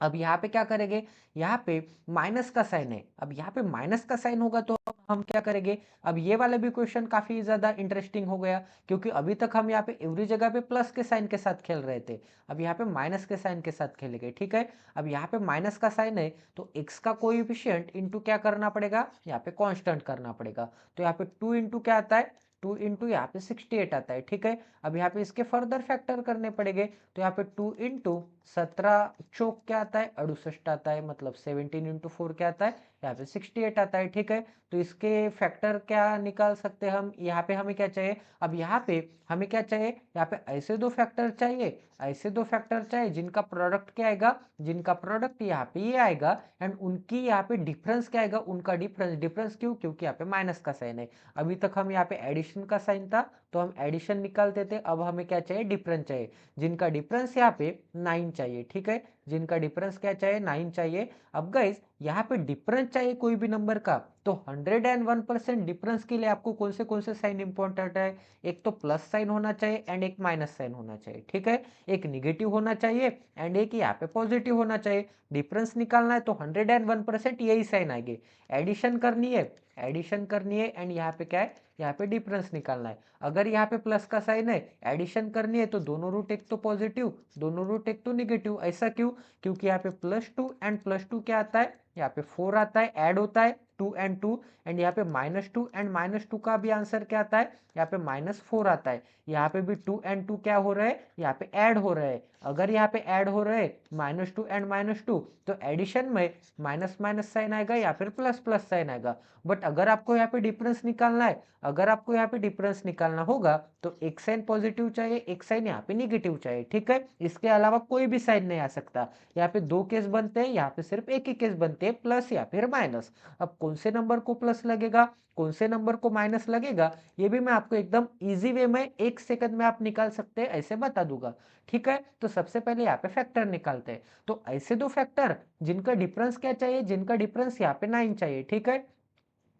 अब यहाँ पे क्या करेंगे, यहाँ पे माइनस का साइन है, अब यहाँ पे माइनस का साइन होगा तो अब हम क्या करेंगे, अब ये वाला भी क्वेश्चन काफी ज्यादा इंटरेस्टिंग हो गया, क्योंकि अभी तक हम यहाँ पे एवरी जगह पे प्लस के साइन के साथ खेल रहे थे, अब यहाँ पे माइनस के साइन के साथ खेलेंगे। ठीक है, अब यहाँ पे माइनस का साइन है तो x का कोएफिशिएंट इंटू क्या करना पड़ेगा, यहाँ पे कांस्टेंट करना पड़ेगा। तो यहाँ पे 2 इंटू क्या आता है, 2 इंटू यहाँ पे 68 आता है। ठीक है, अब यहाँ पे इसके फर्दर फैक्टर करने पड़ेंगे, तो यहाँ पे 2 इंटू 17 चौक क्या आता है, 68 आता है, मतलब 17 इंटू 4 क्या आता है, यहाँ पे 68 आता है। ठीक है, तो इसके फैक्टर क्या निकाल सकते हैं हम, यहाँ पे हमें क्या चाहिए, अब यहाँ पे हमें क्या चाहिए, यहाँ पे ऐसे दो फैक्टर चाहिए, ऐसे दो फैक्टर चाहिए जिनका प्रोडक्ट क्या आएगा, जिनका प्रोडक्ट यहाँ पे ये आएगा, एंड उनकी यहाँ पे डिफरेंस क्या आएगा, उनका डिफरेंस। डिफरेंस क्यों, क्योंकि यहाँ पे माइनस का साइन है, अभी तक हम यहाँ पे एडिशन का साइन था तो हम एडिशन निकालते थे, अब हमें क्या चाहिए, डिफरेंस चाहिए, जिनका डिफरेंस यहाँ पे 9 चाहिए। ठीक है, जिनका डिफरेंस क्या चाहिए, 9 चाहिए। अब गाइस यहाँ पे डिफरेंस चाहिए कोई भी नंबर का, तो 101% डिफरेंस के लिए आपको कौन से साइन इंपॉर्टेंट है, एक तो प्लस साइन होना चाहिए एंड एक माइनस साइन होना चाहिए। ठीक है, एक निगेटिव होना चाहिए एंड एक यहाँ पे पॉजिटिव होना चाहिए। डिफरेंस निकालना है तो 101% यही साइन आएंगे। एडिशन करनी है, एडिशन करनी है एंड यहाँ पे क्या है, यहाँ पे डिफरेंस निकालना है। अगर यहाँ पे प्लस का साइन है, एडिशन करनी है तो दोनों रूट एक तो पॉजिटिव, दोनों रूट एक तो निगेटिव। ऐसा क्यों, क्योंकि यहाँ पे +2 एंड +2 क्या आता है, यहाँ पे 4 आता है, ऐड होता है 2 एंड 2, एंड यहाँ पे -2 एंड -2 का भी आंसर क्या आता है, यहाँ पे -4 आता है। यहाँ पे भी 2 एंड 2 क्या हो रहा है, यहाँ पे ऐड हो रहा है। अगर यहाँ पे ऐड हो रहा है -2 एंड -2, तो एडिशन में माइनस माइनस साइन आएगा या फिर प्लस प्लस साइन आएगा। बट अगर आपको यहाँ पे डिफरेंस निकालना है, अगर आपको यहाँ पे डिफरेंस निकालना होगा तो एक साइन पॉजिटिव चाहिए, एक साइन यहाँ पे निगेटिव चाहिए। ठीक है, इसके अलावा कोई भी साइन नहीं आ सकता। यहाँ पे दो केस बनते हैं, यहाँ पे सिर्फ एक ही केस बनते हैं, प्लस या फिर माइनस। अब कौन से नंबर को प्लस लगेगा, कौन से नंबर को माइनस लगेगा, ये भी मैं आपको एकदम इजी वे में 1 सेकंड में आप निकाल सकते हैं, ऐसे बता दूंगा। ठीक है, तो सबसे पहले यहाँ पे फैक्टर निकालते हैं। तो ऐसे दो फैक्टर जिनका डिफरेंस क्या चाहिए, जिनका डिफरेंस यहाँ पे 9 चाहिए। ठीक है,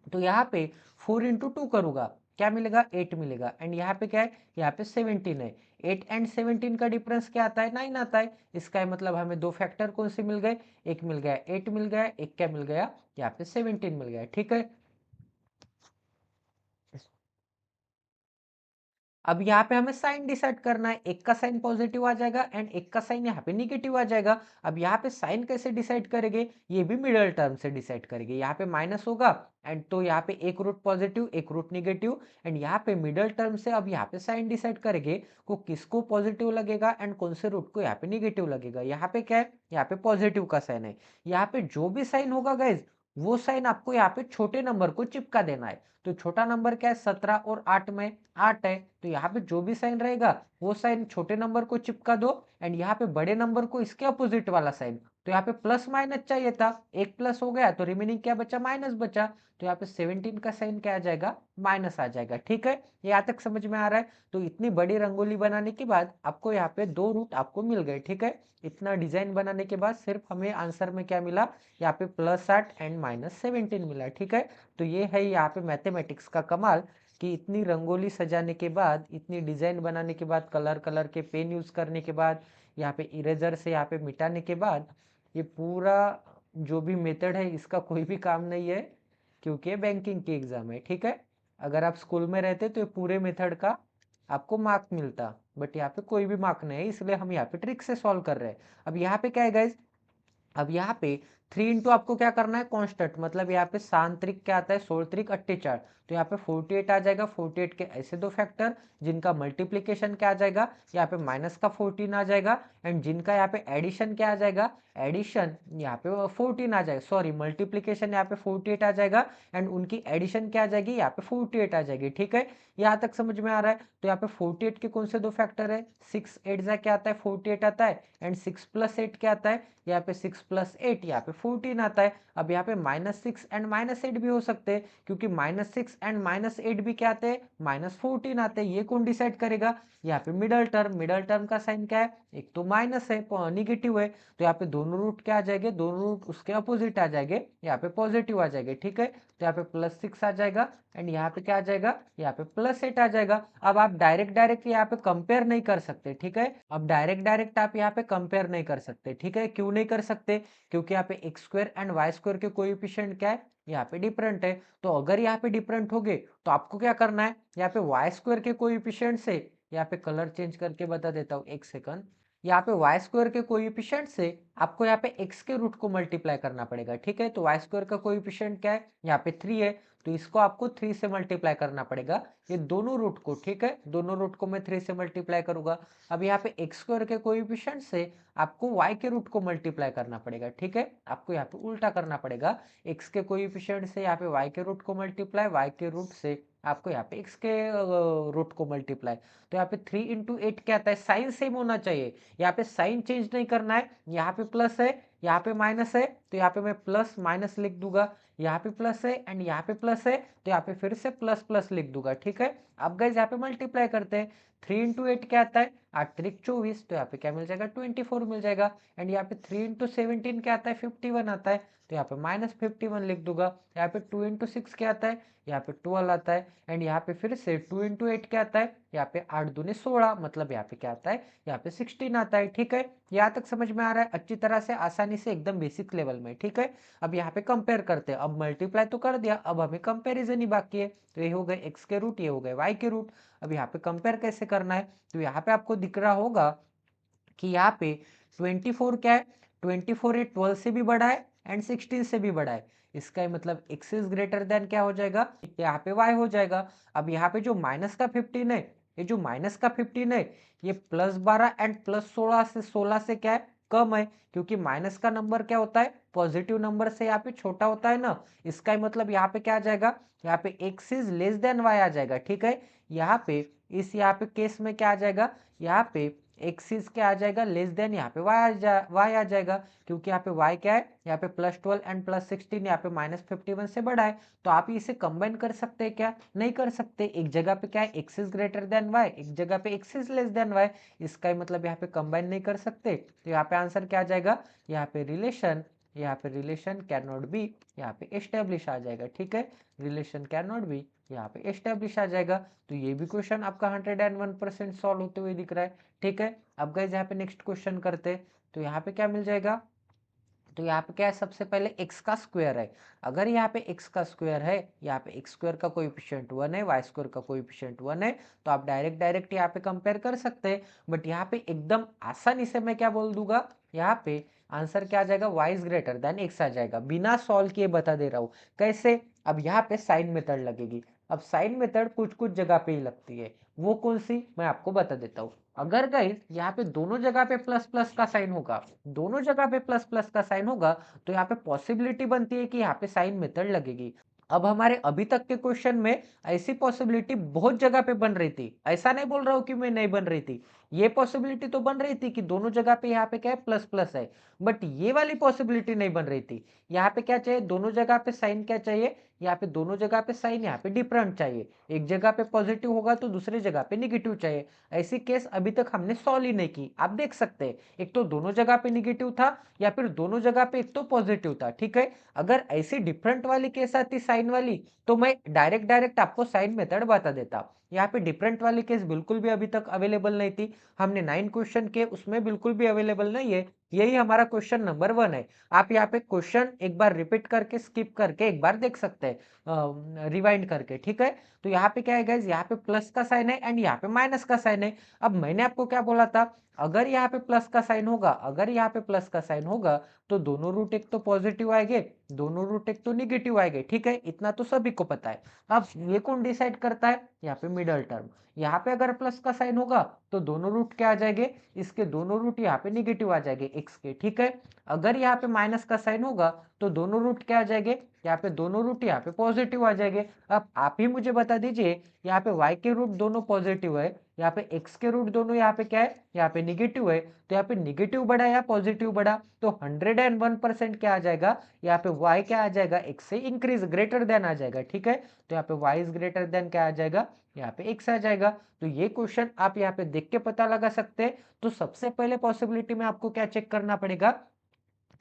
तो यहाँ पे 4 इंटू 2 करूंगा, क्या मिलेगा, 8 मिलेगा, एंड यहाँ पे क्या है, यहाँ पे 17 है। 8 एंड 17 का डिफरेंस क्या आता है, 9 आता है। इसका मतलब हमें दो फैक्टर कौन से मिल गए, एक मिल गया 8 मिल गया, एक क्या मिल गया, यहाँ पे 17 मिल गया। ठीक है, अब यहाँ पे हमें साइन डिसाइड करना है, एक का साइन पॉजिटिव आ जाएगा एंड एक का साइन यहाँ पे निगेटिव आ जाएगा। अब यहाँ पे साइन कैसे डिसाइड करेंगे, ये भी मिडल टर्म से डिसाइड करेंगे। यहाँ पे माइनस होगा एंड तो यहाँ पे एक रूट पॉजिटिव एक रूट निगेटिव, एंड यहाँ पे मिडल टर्म से अब यहाँ पे साइन डिसाइड करेंगे को किसको पॉजिटिव लगेगा एंड कौन से रूट को यहाँ पे निगेटिव लगेगा। यहाँ पे क्या है, यहाँ पे पॉजिटिव का साइन है। यहाँ पे जो भी साइन होगा गाइज, वो साइन आपको यहाँ पे छोटे नंबर को चिपका देना है। तो छोटा नंबर क्या है, 17 और 8 में 8 है, तो यहाँ पे जो भी साइन रहेगा वो साइन छोटे नंबर को चिपका दो, एंड यहाँ पे बड़े नंबर को इसके अपोजिट वाला साइन। तो यहाँ पे प्लस माइनस चाहिए था, एक प्लस हो गया तो रिमेनिंग क्या बचा, माइनस बचा। तो यहाँ पे 17 का साइन क्या आ जाएगा, माइनस आ जाएगा। ठीक है, यहाँ तक समझ में आ रहा है। तो इतनी बड़ी रंगोली बनाने के बाद आपको यहाँ पे दो रूट आपको मिल गए। ठीक है, इतना डिजाइन बनाने के बाद सिर्फ हमें आंसर में क्या मिला, यहाँ पे +8 एंड -17 मिला। ठीक है, तो ये है यहाँ पे मैथमेटिक्स का कमाल, कि इतनी रंगोली सजाने के बाद, इतनी डिजाइन बनाने के बाद, कलर कलर के पेन यूज करने के बाद, यहाँ पे इरेजर से यहाँ पे मिटाने के बाद, ये पूरा जो भी मेथड है इसका कोई भी काम नहीं है, क्योंकि बैंकिंग की एग्जाम है। ठीक है, अगर आप स्कूल में रहते तो ये पूरे मेथड का आपको मार्क मिलता, बट यहाँ पे कोई भी मार्क नहीं है, इसलिए हम यहाँ पे ट्रिक से सॉल्व कर रहे हैं। अब यहाँ पे क्या है गाइज, अब यहाँ पे 3 इंटू आपको क्या करना है, कांस्टेंट, मतलब यहाँ पे 7 त्रिक क्या आता है, 16 त्रिक 48, तो यहाँ पे 48 आ जाएगा। 48 के ऐसे दो फैक्टर जिनका मल्टीप्लीकेशन क्या आ जाएगा, यहाँ पे माइनस का 14 आ जाएगा, एंड जिनका यहाँ पे एडिशन क्या आ जाएगा, एडिशन यहाँ पे 14 आ जाएगा, सॉरी मल्टीप्लीकेशन यहाँ पे 48 आ जाएगा, एंड उनकी एडिशन क्या आ जाएगी, यहाँ पे 48 आ जाएगी। ठीक है, यहाँ तक समझ में आ रहा है। तो यहाँ पे 48 के कौन से दो फैक्टर है, 6 8 क्या आता है, 48 आता है, एंड 6 + 8 क्या आता है, यहाँ पे 6 + 8 यहाँ पे 14 आता है। अब यहाँ पे -6 एंड -8 भी हो सकते हैं, क्योंकि -6 एंड -8 भी क्या आते हैं, -14 आते हैं। ये कौन डिसाइड करेगा, यहाँ पे मिडल टर्म का साइन क्या है, एक तो माइनस है, निगेटिव है, तो यहाँ पे दोनों रूट क्या आ जाएंगे, दोनों रूट उसके अपोजिट आ जाएंगे, यहाँ पे पॉजिटिव आ जाएंगे, ठीक है। तो यहाँ पे +6 आ जाएगा एंड यहाँ पे क्या आ जाएगा, यहाँ पे +8 आ जाएगा। अब आप डायरेक्ट यहाँ पे कंपेयर नहीं कर सकते, ठीक है। अब डायरेक्ट आप यहाँ पे कंपेयर नहीं कर सकते, ठीक है। क्यों नहीं कर सकते, क्योंकि यहाँ पे x² एंड y² के कोएफिशिएंट क्या है, यहाँ पे डिफरेंट है। तो अगर यहाँ पे डिफरेंट हो गए तो आपको क्या करना है, यहाँ पे y² के कोएफिशिएंट से, यहाँ पे कलर चेंज करके बता देता हूँ, एक सेकंड। यहाँ पे y² के कोएफिशिएंट से आपको यहाँ पे x के रूट को मल्टीप्लाई करना पड़ेगा, ठीक है। तो y² का कोएफिशिएंट क्या है, यहाँ पे 3 है, तो इसको आपको 3 से मल्टीप्लाई करना पड़ेगा, ये दोनों रूट को, ठीक है। दोनों रूट को मैं 3 से मल्टीप्लाई करूंगा। अब यहाँ पे x² के कोएफिशिएंट से आपको y के रूट को मल्टीप्लाई करना पड़ेगा, ठीक है। आपको यहाँ पे उल्टा करना पड़ेगा, x के कोएफिशिएंट से यहाँ पे y के रूट को मल्टीप्लाई, y के रूट से आपको यहाँ पे x के रूट को मल्टीप्लाई। तो यहाँ पे 3 इंटू 8 क्या आता है, साइन सेम होना चाहिए, यहाँ पे साइन चेंज नहीं करना है। यहाँ पे प्लस है, यहाँ पे माइनस है, तो यहाँ पे मैं प्लस माइनस लिख दूंगा। यहाँ पे प्लस है एंड यहाँ पे प्लस है, तो यहाँ पे फिर से प्लस प्लस लिख दूंगा, ठीक है। अब गाइस यहाँ पे मल्टीप्लाई करते हैं, 3 इंटू 8 क्या आता है, 8 त्रिक 24, तो यहाँ पे क्या मिल जाएगा, 24 मिल जाएगा। एंड यहाँ पे 3 इंटू 17 क्या आता है, 51 आता है, तो यहाँ पे -51 लिख दूंगा। यहाँ पे 2 इंटू 6 क्या आता है, यहाँ पे 12 आता है। एंड यहाँ पे फिर से 2 इंटू 8 क्या आता है, यहाँ पे 8 दूनी 16, मतलब यहाँ पे क्या आता है, यहाँ पे 16 आता है, ठीक है। यहाँ तक समझ में आ रहा है अच्छी तरह से, आसानी से, एकदम बेसिक लेवल में, ठीक है। अब यहाँ पे कंपेयर करते हैं, अब मल्टीप्लाई तो कर दिया, अब हमें कंपेरिजन ही बाकी है। तो ये हो गए x के रूट, ये हो गए y के रूट। अब यहाँ पे कंपेयर कैसे करना है, तो यहाँ पे आपको दिख रहा होगा कि यहाँ पे 24 क्या है, 24 ये 12 से भी बड़ा है एंड 16 से भी बड़ा है। इसका मतलब x इज ग्रेटर देन क्या हो जाएगा, यहाँ पे y हो जाएगा। अब यहाँ पे जो माइनस का 15 है, ये जो माइनस का 15 है, ये +12 एंड +16 से क्या है, कम है, क्योंकि माइनस का नंबर क्या होता है, पॉजिटिव नंबर से यहाँ पे छोटा होता है ना। इसका मतलब यहाँ पे क्या आ जाएगा, यहाँ पे x is less then y आ जाएगा, ठीक है। यहाँ पे यहाँ पे केस में क्या आ जाएगा, यहाँ पे x इज क्या आ जाएगा, लेस देन, यहाँ पे y आ जाएगा, क्योंकि यहाँ पे y क्या है, यहाँ पे +12 एंड +16, यहाँ पे -51 से बड़ा है। तो आप इसे कंबाइन कर सकते हैं क्या, नहीं कर सकते। एक जगह पे क्या है, x is greater than y, एक जगह पे x is less then y, इसका मतलब यहाँ पे कंबाइन नहीं कर सकते। तो यहाँ पे आंसर क्या आ जाएगा, यहाँ पे रिलेशन कैन नॉट बी, यहाँ पे एस्टेब्लिश आ जाएगा, ठीक है। रिलेशन कैन नॉट बी, यहाँ पे एस्टेब्लिश आ जाएगा। तो ये भी क्वेश्चन आपका 101% सॉल्व होते हुए दिख रहा है, ठीक है। अब गाइस यहाँ पे नेक्स्ट क्वेश्चन करते हैं, तो यहाँ पे क्या मिल जाएगा, तो यहाँ पे क्या है, सबसे पहले x का स्क्वायर है। अगर यहाँ पे x का स्क्वायर है, यहाँ पे x² का कोएफिशिएंट 1 है, y² का कोएफिशिएंट 1 है, तो आप डायरेक्ट यहाँ पे कंपेयर कर सकते हैं। बट यहाँ पे एकदम आसानी से मैं क्या बोल दूंगा, यहाँ पे आंसर क्या आ जाएगा, y is greater than x आ जाएगा, बिना सॉल्व किए बता दे रहा हूँ कैसे। अब यहाँ पे साइन मेथड लगेगी। अब साइन मेथड कुछ कुछ जगह पे ही लगती है, वो कौन सी मैं आपको बता देता हूँ। अगर गाइस यहाँ पे दोनों जगह पे प्लस प्लस का साइन होगा, दोनों जगह पे प्लस प्लस का साइन होगा, तो यहाँ पे पॉसिबिलिटी बनती है कि यहाँ पे साइन मेथड लगेगी। अब हमारे अभी तक के क्वेश्चन में ऐसी पॉसिबिलिटी बहुत जगह पे बन रही थी, ऐसा नहीं बोल रहा हूँ कि मैं नहीं बन रही थी, ये पॉसिबिलिटी तो बन रही थी कि दोनों जगह पे यहाँ पे क्या है, प्लस प्लस है। बट ये वाली पॉसिबिलिटी नहीं बन रही थी। यहाँ पे क्या चाहिए, दोनों जगह पे साइन क्या चाहिए, यहाँ पे दोनों जगह पे साइन यहाँ पे डिफरेंट चाहिए। एक जगह पे पॉजिटिव होगा तो दूसरी जगह पे निगेटिव चाहिए। ऐसी केस अभी तक हमने सॉल्व ही नहीं की, आप देख सकते हैं, एक तो दोनों जगह पे निगेटिव था, या फिर दोनों जगह पे एक तो पॉजिटिव था, ठीक है। अगर ऐसी डिफरेंट वाली केस आती साइन वाली, तो मैं डायरेक्ट आपको साइन मेथड बता देता। यहाँ पे डिफरेंट वाली केस बिल्कुल भी अभी तक अवेलेबल नहीं थी, हमने 9 क्वेश्चन के, उसमें बिल्कुल भी अवेलेबल नहीं है। यही हमारा क्वेश्चन नंबर 1 है। आप यहाँ पे क्वेश्चन एक बार रिपीट करके, स्किप करके एक बार देख सकते हैं, रिवाइंड करके, ठीक है। तो यहाँ पे क्या है गाइज, यहाँ पे प्लस का साइन है एंड यहाँ पे माइनस का साइन है। अब मैंने आपको क्या बोला था, अगर यहाँ पे प्लस का साइन होगा, अगर यहाँ पे प्लस का साइन होगा, तो दोनों रूट एक तो पॉजिटिव आएंगे, दोनों रूट एक तो निगेटिव आएंगे, ठीक है। इतना तो सभी को पता है। अब ये कौन डिसाइड करता है, यहाँ पे मिडल टर्म। यहाँ पे अगर प्लस का साइन होगा तो दोनों रूट क्या आ जाएंगे, इसके दोनों रूट यहाँ पे निगेटिव आ जाएंगे x के, ठीक है। अगर यहाँ पे माइनस का साइन होगा तो दोनों रूट क्या आ जाएंगे, यहाँ पे दोनों रूट यहाँ पे पॉजिटिव आ जाएंगे। अब आप ही मुझे बता दीजिए, यहाँ पे y के रूट दोनों पॉजिटिव है, यहाँ पे x के रूट दोनों यहाँ पे क्या है, यहाँ पे निगेटिव है, तो यहाँ पे निगेटिव बढ़ा या पॉजिटिव बढ़ा, तो 101% क्या आ जाएगा, यहाँ पे y क्या आ जाएगा, x से इंक्रीज ग्रेटर देन आ जाएगा, ठीक है। तो यहाँ पे y इज ग्रेटर देन क्या आ जाएगा, यहाँ पे x आ जाएगा। तो ये क्वेश्चन आप यहाँ पे देख के पता लगा सकते हैं। तो सबसे पहले पॉसिबिलिटी में आपको क्या चेक करना पड़ेगा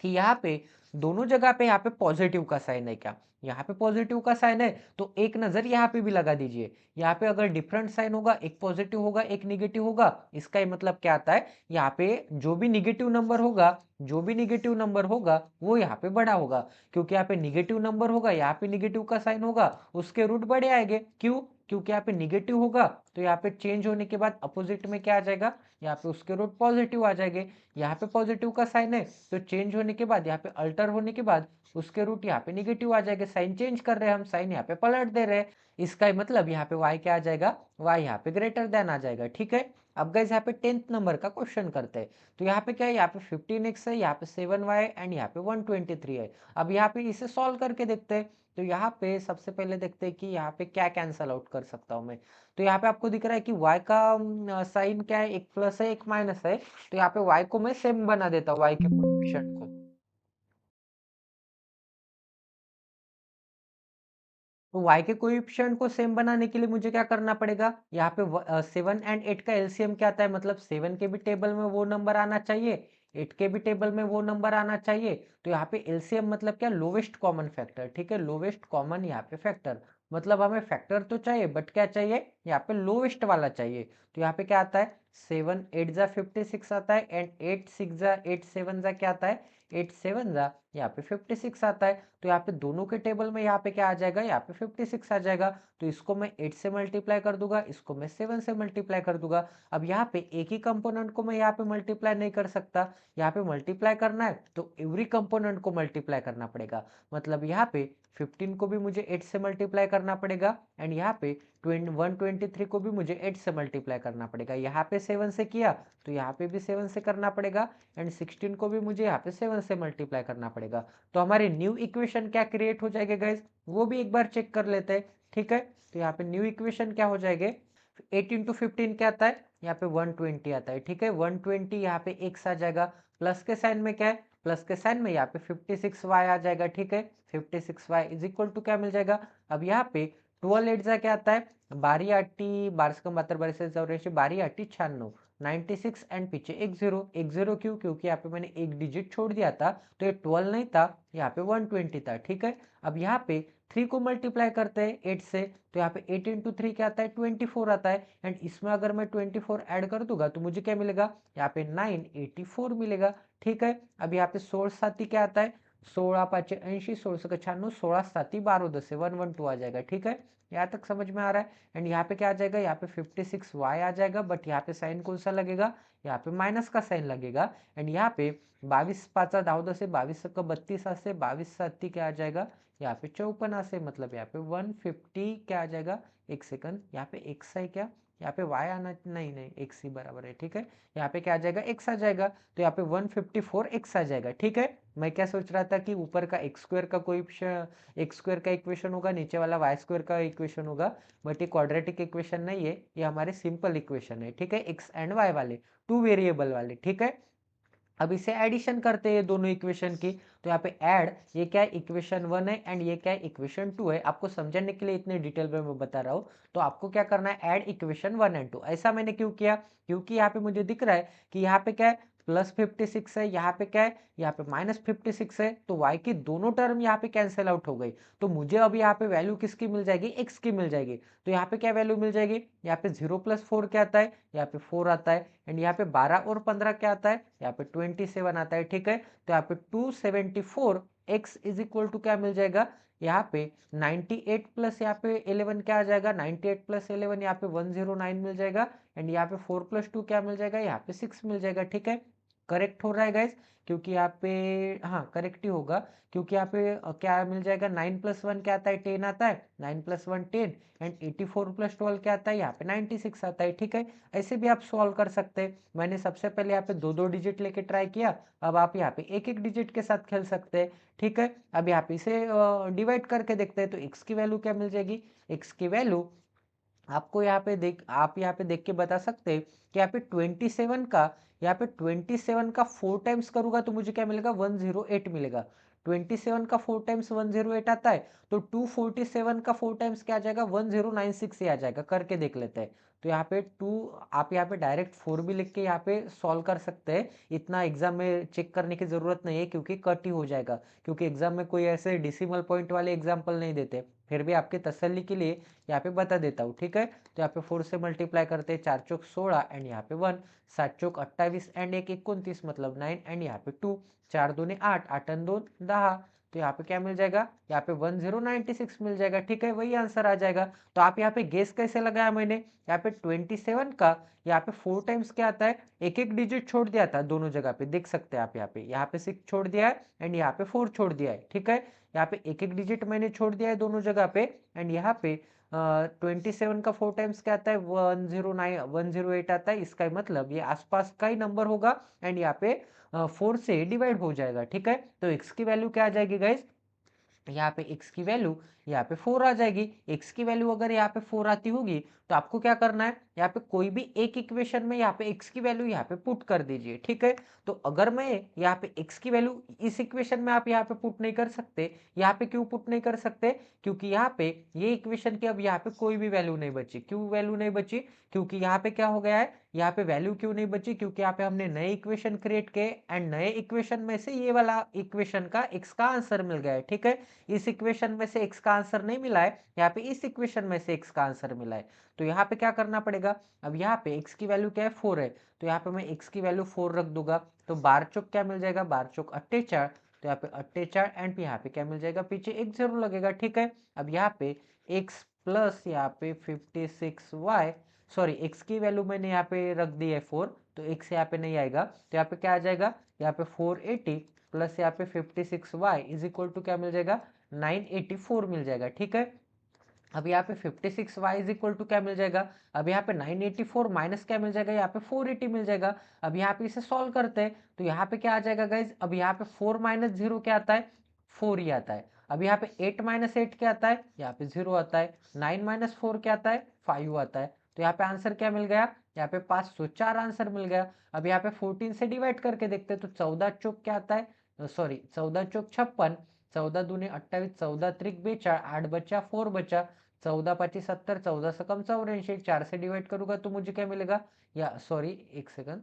कि यहाँ पे दोनों जगह पे यहाँ पे पॉजिटिव का साइन है क्या, यहाँ पे पॉजिटिव का साइन है तो एक नजर यहाँ पे भी लगा दीजिए। यहाँ पे अगर डिफरेंट साइन होगा, एक पॉजिटिव होगा एक निगेटिव होगा, इसका ही मतलब क्या आता है, यहाँ पे जो भी निगेटिव नंबर होगा, जो भी निगेटिव नंबर होगा वो यहाँ पे बड़ा होगा, क्योंकि यहाँ पे निगेटिव नंबर होगा, यहाँ पे निगेटिव का साइन होगा, उसके रूट बड़े आएंगे। क्यों, क्योंकि यहाँ पे निगेटिव होगा तो यहाँ पे चेंज होने के बाद अपोजिट में क्या आ जाएगा, यहाँ पे उसके रूट पॉजिटिव आ जाएंगे। यहाँ पे पॉजिटिव का साइन है तो चेंज होने के बाद, यहाँ पे अल्टर होने के बाद उसके रूट यहाँ पे निगेटिव आ जाएगा। साइन चेंज कर रहे हैं हम, साइन यहाँ पे पलट दे रहे हैं, इसका ही मतलब यहाँ पे y क्या आ जाएगा, y यहाँ पे ग्रेटर देन आ जाएगा, ठीक है। अब गाइस यहाँ पे 10th नंबर का क्वेश्चन करते हैं। तो यहाँ पे क्या है, यहाँ पे 15x है, यहाँ पे 7y एंड यहाँ पे 123 है। अब यहाँ पे इसे सॉल्व करके देखते हैं। तो यहाँ पे सबसे पहले देखते हैं कि यहाँ पे क्या कैंसल आउट कर सकता हूँ मैं। तो यहाँ पे आपको दिख रहा है कि y का साइन क्या है, एक प्लस है एक माइनस है, तो यहाँ पे y को मैं सेम बना देता हूँ, y के कोएफिशिएंट को। तो y के कोएफिशिएंट को सेम बनाने के लिए मुझे क्या करना पड़ेगा, यहाँ पे 7 एंड 8 का एलसीएम क्या आता है, मतलब 7 के भी टेबल में वो नंबर आना चाहिए, 8 के भी टेबल में वो नंबर आना चाहिए। तो यहाँ पे एलसीएम मतलब क्या, लोवेस्ट कॉमन फैक्टर, ठीक है, लोवेस्ट कॉमन यहाँ पे फैक्टर, मतलब हमें फैक्टर तो चाहिए बट क्या चाहिए, यहाँ पे लोवेस्ट वाला चाहिए। तो यहाँ पे क्या आता है, 7 8 जा 56 आता है एंड 8 6 जा 8 7 जा क्या आता है, 8 7 जा यहाँ पे 56 आता है। तो यहाँ पे दोनों के टेबल में यहाँ पे क्या आ जाएगा, यहाँ पे 56 आ जाएगा। तो इसको मैं 8 से मल्टीप्लाई कर दूंगा, इसको मैं 7 से मल्टीप्लाई कर दूंगा। अब यहाँ पे एक ही कंपोनेंट को मैं यहाँ पे मल्टीप्लाई नहीं कर सकता, यहाँ पे मल्टीप्लाई करना है तो एवरी कंपोनेंट को मल्टीप्लाई करना पड़ेगा। मतलब यहाँ पे 15 को भी मुझे 8 से मल्टीप्लाई करना पड़ेगा एंड यहाँ पे 123 को भी मुझे 8 से मल्टीप्लाई करना पड़ेगा। यहाँ पे 7 से किया तो यहाँ पे भी 7 से करना पड़ेगा एंड 16 को भी मुझे यहाँ पे 7 से मल्टीप्लाई करना पड़ेगा। तो हमारी न्यू इक्वेशन क्या क्रिएट हो जाएगी गाइज, वो भी एक बार चेक कर लेते हैं, ठीक है। तो यहाँ पे न्यू इक्वेशन क्या हो जाएंगे, 8 इंटू 15 क्या आता है, यहाँ पे 120 आता है, ठीक है। 120 यहाँ पे x आ जाएगा, प्लस के साइन में क्या है, प्लस के साइन में यहाँ पे 56y आ जाएगा, ठीक है। 56y इज इक्वल टू क्या मिल जाएगा, अब यहाँ पे 12 8 क्या आता है, 12 आठी 12 का 72 12 आठी 96 96 एंड पीछे एक जीरो क्यों, क्योंकि यहाँ पे मैंने एक डिजिट छोड़ दिया था तो ये 12 नहीं था, यहाँ पे 120 था, ठीक है। अब यहाँ पे 3 को मल्टीप्लाई करते हैं 8 से, तो यहाँ पे 8 इंटू 3 क्या आता है, 24 आता है एंड इसमें अगर मैं 24 ऐड कर दूंगा तो मुझे क्या मिलेगा, यहाँ पे 984 मिलेगा, ठीक है। अब यहाँ पे 16 साथी क्या आता है, 16 पाँच 80 16 96 16 साथी 12 10 112 आ जाएगा, ठीक है। यहाँ तक समझ में आ रहा है एंड यहाँ पे क्या आ जाएगा, यहाँ पे 56y आ जाएगा, बट यहाँ पे साइन कौन सा लगेगा, यहाँ पे माइनस का साइन लगेगा एंड यहाँ पे 22 पाँच 10 10 22 का 32 से 22 साथी क्या आ जाएगा, यहाँ पे 54 से, मतलब यहाँ पे 150 क्या आ जाएगा, एक सेकंड, यहाँ पे x है क्या, यहाँ पे y आना नहीं नहीं x ही बराबर है, ठीक है। यहाँ पे क्या आ जाएगा, x आ जाएगा, तो यहाँ पे 154x आ जाएगा, ठीक है। मैं क्या सोच रहा था कि ऊपर का एक्स स्क्वायर का कोई एक्स स्क्वायर का इक्वेशन होगा, नीचे वाला वाई स्क्वायर का इक्वेशन होगा, बट ये क्वाड्रेटिक इक्वेशन नहीं है, ये हमारे सिंपल इक्वेशन है, ठीक है, एक्स एंड वाई वाले 2 वेरिएबल वाले, ठीक है। अब इसे एडिशन करते हैं दोनों इक्वेशन की, तो यहाँ पे ऐड, ये क्या है, इक्वेशन 1 है एंड ये क्या है, इक्वेशन 2 है। आपको समझने के लिए इतने डिटेल में मैं बता रहा हूँ। तो आपको क्या करना है, ऐड इक्वेशन 1 एंड 2। ऐसा मैंने क्यों किया, क्योंकि यहाँ पे मुझे दिख रहा है कि यहाँ पे क्या है, प्लस 56 है, यहाँ पे क्या है, यहाँ पे माइनस 56 है, तो y की दोनों टर्म यहाँ पे कैंसिल आउट हो गई। तो मुझे अब यहाँ पे वैल्यू किसकी मिल जाएगी, x की मिल जाएगी। तो यहाँ पे क्या वैल्यू मिल जाएगी, यहाँ पे 0 प्लस 4 क्या आता है, यहाँ पे 4 आता है एंड यहाँ पे 12 और 15 क्या आता है, यहाँ पे 27 आता है, ठीक है। तो यहाँ पे 274 x इज इक्वल टू क्या मिल जाएगा, यहाँ पे 98 प्लस यहाँ पे 11 क्या आ जाएगा, 98 प्लस 11 यहाँ पे 109 मिल जाएगा एंड यहाँ पे 4 प्लस 2 क्या मिल जाएगा, यहाँ पे 6 मिल जाएगा, ठीक है। करेक्ट हो रहा है गाइज, क्योंकि यहाँ पे हाँ करेक्ट ही होगा, क्योंकि यहाँ पे क्या मिल जाएगा, 9 प्लस 1 क्या आता है, 10 आता है, 9 प्लस 1 10 एंड 84 प्लस 12 क्या आता है, यहाँ पे 96 आता है, ठीक है। ऐसे भी आप सॉल्व कर सकते हैं। मैंने सबसे पहले यहाँ पे दो दो डिजिट लेके ट्राई किया, अब आप यहाँ पे एक एक डिजिट के साथ खेल सकते हैं, ठीक है। अब यहाँ पे इसे डिवाइड करके देखते हैं, तो x की वैल्यू क्या मिल जाएगी, x की वैल्यू आप यहाँ पे देख के बता सकते हैं कि यहाँ पे 27 का, यहाँ पे 27 का 4 टाइम्स करूंगा तो मुझे क्या मिलेगा, 108 मिलेगा। 27 का 4 टाइम्स 108 आता है, तो 247 का 4 टाइम्स क्या आ जाएगा, 1096 ही आ जाएगा। करके देख लेते हैं। तो यहाँ पे 2, आप यहाँ पे डायरेक्ट 4 भी लिख के यहाँ पे सॉल्व कर सकते हैं। इतना एग्जाम में चेक करने की जरूरत नहीं है, क्योंकि कट ही हो जाएगा, क्योंकि एग्जाम में कोई ऐसे डिसिमल पॉइंट वाले एग्जाम्पल नहीं देते। फिर भी आपके तसल्ली के लिए यहाँ पे बता देता हूँ, ठीक है। तो यहाँ पे 4 से मल्टीप्लाई करते हैं, 4 चौक 16 एंड यहाँ पे 1, 7 चौक 28 एंड 1 29 मतलब 9 एंड यहाँ पे 2, 4 दूने 8, 8 एंड 2 10। तो यहाँ पे क्या मिल जाएगा, यहाँ पे 1096 मिल जाएगा, ठीक है, वही आंसर आ जाएगा। तो आप यहाँ पे गेस कैसे लगाया मैंने, यहाँ पे 27 का यहाँ पे 4 टाइम्स क्या आता है, एक एक डिजिट छोड़ दिया था दोनों जगह पे, देख सकते हैं आप। यहाँ पे 6 छोड़ दिया है एंड यहाँ पे 4 छोड़ दिया है, ठीक है। यहाँ पे एक एक डिजिट मैंने छोड़ दिया है दोनों जगह पे एंड यहाँ पे 27 का 4 टाइम्स क्या आता है, 108 आता है। इसका मतलब ये आसपास का ही नंबर होगा एंड यहाँ पे 4 से डिवाइड हो जाएगा, ठीक है। तो x की वैल्यू क्या आ जाएगी गाइस, यहाँ पे x की वैल्यू यहाँ पे 4 आ जाएगी। x की वैल्यू अगर यहाँ पे 4 आती होगी तो आपको क्या करना है, यहाँ पे कोई भी एक इक्वेशन में यहाँ पे x की वैल्यू यहाँ पे पुट कर दीजिए, ठीक है। तो अगर मैं यहाँ पे x की वैल्यू इस इक्वेशन में आप यहाँ पे पुट नहीं कर सकते, यहाँ पे क्यों पुट नहीं कर सकते, क्योंकि यहाँ पे ये इक्वेशन की अब यहाँ पे कोई भी वैल्यू नहीं बची। क्यों वैल्यू नहीं बची, क्योंकि यहाँ पे क्या हो गया है, यहाँ पे वैल्यू क्यों नहीं बची, क्योंकि यहाँ पे हमने नए इक्वेशन क्रिएट किए एंड नए इक्वेशन में से ये वाला इक्वेशन का x का आंसर मिल गया है, ठीक है। इस इक्वेशन में से x का आंसर नहीं मिला है, यहाँ पे इस इक्वेशन में से x का आंसर मिला है। तो यहाँ पे क्या करना पड़ेगा, अब यहाँ पे x की वैल्यू क्या है, 4 है, तो यहाँ पे मैं x की वैल्यू 4 रख दूंगा। तो 12 चौक क्या मिल जाएगा, 12 चौक 48, तो यहाँ पे 48 एंड यहाँ पे क्या मिल जाएगा, पीछे एक जरूर लगेगा, ठीक है। अब यहाँ पे x प्लस यहाँ पे 56y, सॉरी x की वैल्यू मैंने यहाँ पे रख दी है 4, तो x यहाँ पे नहीं आएगा। तो यहाँ पे क्या आ जाएगा, यहाँ पे 480 प्लस यहाँ पे 56y इज इक्वल टू क्या मिल जाएगा, 984 मिल जाएगा, ठीक है। अब यहाँ पे 56y इज इक्वल टू क्या मिल जाएगा, अब यहाँ पे 984 माइनस क्या मिल जाएगा, यहाँ पे 480 मिल जाएगा। अब यहाँ पे इसे सॉल्व करते हैं तो यहाँ पे क्या आ जाएगा गाइज, अब यहाँ पे 4 माइनस 0 क्या आता है, 4 ही आता है। अब यहाँ पे 8 माइनस 8 क्या आता है, यहाँ पे 0 आता है। 9 माइनस 4 क्या आता है, 5 आता है। तो यहाँ पे आंसर क्या मिल गया, यहाँ पे 504 आंसर मिल गया। अब यहाँ पे 14 से डिवाइड करके देखते हैं तो 14 चौक क्या आता है, सॉरी 14 चौक 56, 14 दूने 28, 14 त्रिक 42, 8 बचा 4 बचा, 14 पच्चीस 70, 14 से कम 84, 4 से डिवाइड करूंगा तो मुझे क्या मिलेगा, या सॉरी एक सेकंड,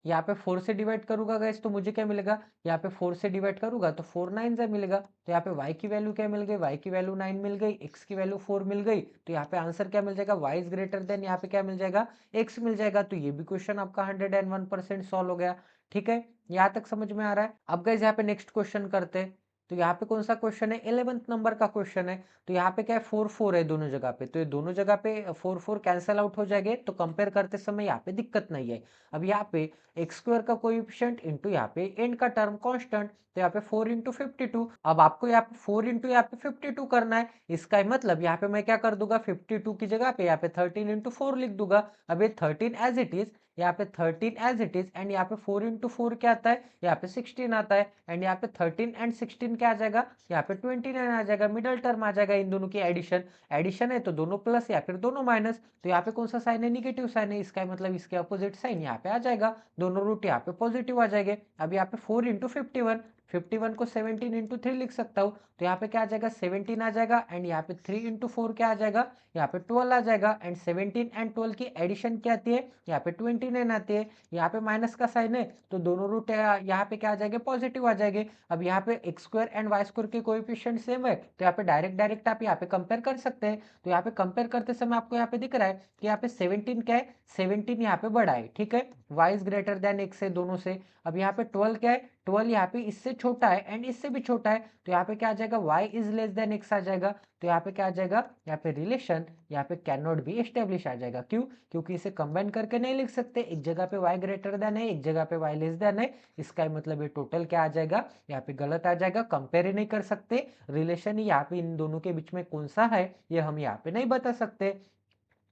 यहाँ पे 4 से डिवाइड करूंगा गाइस तो मुझे क्या मिलेगा, यहाँ पे 4 से डिवाइड करूंगा तो 4 9 से मिलेगा। तो यहाँ पे y की वैल्यू क्या मिल गई, y की वैल्यू 9 मिल गई, x की वैल्यू 4 मिल गई। तो यहाँ पे आंसर क्या मिल जाएगा, y इज ग्रेटर देन यहाँ पे क्या मिल जाएगा, x मिल जाएगा। तो ये भी क्वेश्चन आपका 101% सॉल्व हो गया, ठीक है। यहाँ तक समझ में आ रहा है। अब गाइस यहाँ पे नेक्स्ट क्वेश्चन करते हैं। तो यहाँ पे कौन सा क्वेश्चन है, 11th नंबर का क्वेश्चन है। तो यहाँ पे क्या है, 4 4 है दोनों जगह पे, तो ये दोनों जगह पे 4 4 कैंसिल आउट हो जाएंगे, तो कंपेयर करते समय यहाँ पे दिक्कत नहीं है। अब यहाँ पे एक्स स्क्वायर का कोएफिशिएंट इंटू यहाँ पे एन का टर्म कांस्टेंट, तो यहाँ पे 4 इंटू 52। अब आपको यहाँ पे 4 इंटू यहाँ पे 52 करना है। इसका मतलब यहाँ पे मैं क्या कर दूंगा, 52 की जगह पे यहाँ पे 13 इंटू 4 लिख दूंगा। अब ये 13 एज इट इज, यहाँ पे 13 एज इट इज एंड यहाँ पे 4 इंटू 4 क्या आता है, यहाँ पे 16 आता है एंड यहाँ पे 13 एंड 16 क्या आ जाएगा, यहाँ पे 29 आ जाएगा। मिडल टर्म आ जाएगा इन दोनों की एडिशन, एडिशन है तो दोनों प्लस या फिर दोनों माइनस। तो यहाँ पे कौन सा साइन है, निगेटिव साइन है, इसका मतलब इसके अपोजिट साइन यहाँ पे आ जाएगा। दोनों रूट यहाँ पे पॉजिटिव आ जाएंगे। अब यहाँ पे 4 इंटू 51, 51 को 17 इंटू 3 लिख सकता हूँ। तो यहाँ पे क्या आ जाएगा, 17 आ जाएगा एंड यहाँ पे 3 इंटू 4 क्या आ जाएगा, यहाँ पे 12 आ जाएगा एंड 17 एंड 12 की एडिशन क्या आती है, यहाँ पे 29 आती है। यहाँ पे माइनस का साइन है तो दोनों रूट यहाँ पे क्या आ जाएंगे, पॉजिटिव आ जाएंगे। अब यहाँ पे x square and Y square के कोएफिशिएंट सेम है तो यहाँ पे डायरेक्ट आप यहाँ पे कंपेयर कर सकते हैं। तो यहाँ पे कंपेयर करते समय आपको यहाँ पे दिख रहा है कि यहाँ पे 17 क्या है, 17 यहाँ पे बड़ा है, ठीक है। y is greater than x है दोनों से। अब यहाँ पे 12 क्या है, 12 यहाँ पे इससे छोटा है एंड इससे भी छोटा है, तो यहाँ पे क्या आ जाएगा, y is less then x आ जाएगा। तो यहाँ पे क्या आ जाएगा, यहाँ पे रिलेशन यहाँ पे कैन नॉट बी एस्टेब्लिश आ जाएगा। क्यों, क्योंकि इसे कंबाइन करके नहीं लिख सकते, एक जगह पे y ग्रेटर देन है, एक जगह पे y लेस देन है। इसका मतलब ये टोटल क्या आ जाएगा, यहाँ पे गलत आ जाएगा, कंपेयर ही नहीं कर सकते। रिलेशन यहाँ पे इन दोनों के बीच में कौन सा है ये हम यहाँ पे नहीं बता सकते।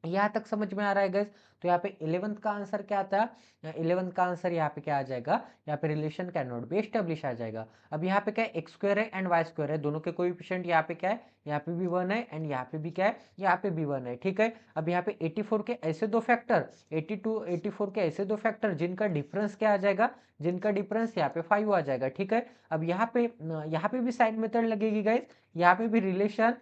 यहाँ तक समझ में आ रहा है गाइस? तो यहाँ पे 11th का आंसर क्या आता है? 11th का आंसर यहाँ पे क्या आ जाएगा? यहाँ पे relation can not be establish आ जाएगा। अब यहाँ पे क्या है? एक्स स्क्वायर है एंड वाई स्क्वायर है, दोनों के कोएफिशिएंट यहाँ पे क्या है? यहाँ पे भी 1 है एंड यहाँ पे भी क्या है? यहाँ पे भी 1 है, ठीक है। अब यहाँ पे 84 के ऐसे दो फैक्टर, 82 84 के ऐसे दो फैक्टर जिनका डिफरेंस क्या आ जाएगा? जिनका डिफरेंस यहाँ पे 5 आ जाएगा, ठीक है। अब यहाँ पे भी साइन मेथड लगेगी गाइस, यहाँ पे भी relation